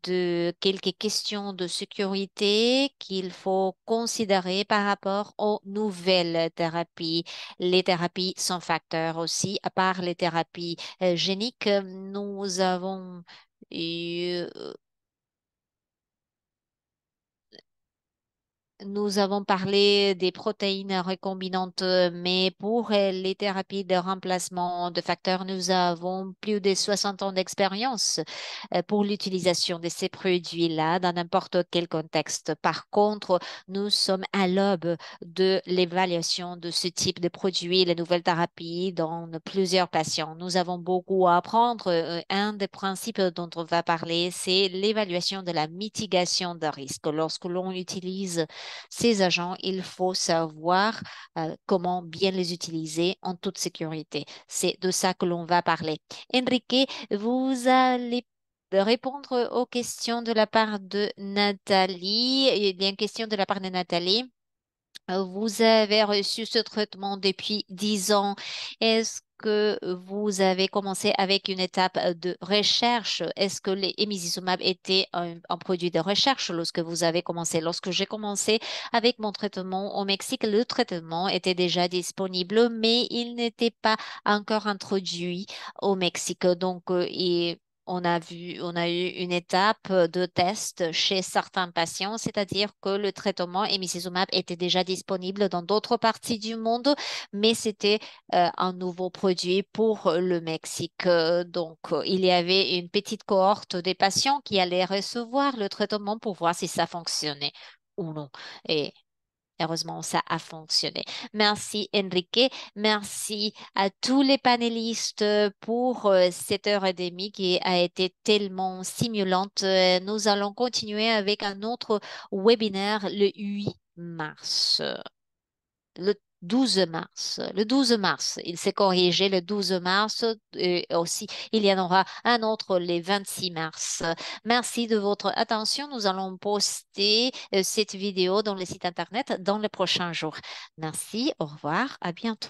de quelques questions de sécurité qu'il faut considérer par rapport aux nouvelles thérapies. Les thérapies sans facteur aussi, à part les thérapies géniques, nous avons eu Nous avons parlé des protéines recombinantes, mais pour les thérapies de remplacement de facteurs, nous avons plus de 60 ans d'expérience pour l'utilisation de ces produits-là dans n'importe quel contexte. Par contre, nous sommes à l'aube de l'évaluation de ce type de produits, les nouvelles thérapies dans plusieurs patients. Nous avons beaucoup à apprendre. Un des principes dont on va parler, c'est l'évaluation de la mitigation de risque. Lorsque l'on utilise ces agents, il faut savoir comment bien les utiliser en toute sécurité. C'est de ça que l'on va parler. Enrique, vous allez répondre aux questions de la part de Nathalie. Il y a une question de la part de Nathalie. Vous avez reçu ce traitement depuis 10 ans. Est-ce que vous avez commencé avec une étape de recherche? Est-ce que les emicizumab étaient un produit de recherche lorsque vous avez commencé? Lorsque j'ai commencé avec mon traitement au Mexique, le traitement était déjà disponible, mais il n'était pas encore introduit au Mexique. Donc, on a eu une étape de test chez certains patients, c'est-à-dire que le traitement emicizumab était déjà disponible dans d'autres parties du monde, mais c'était un nouveau produit pour le Mexique. Il y avait une petite cohorte des patients qui allaient recevoir le traitement pour voir si ça fonctionnait ou non. Et heureusement, ça a fonctionné. Merci Enrique. Merci à tous les panélistes pour cette heure et demie qui a été tellement stimulante. Nous allons continuer avec un autre webinaire le 8 mars. Le 12 mars. Le 12 mars. Il s'est corrigé le 12 mars. Et aussi, il y en aura un autre le 26 mars. Merci de votre attention. Nous allons poster cette vidéo dans le site Internet dans les prochains jours. Merci. Au revoir. À bientôt.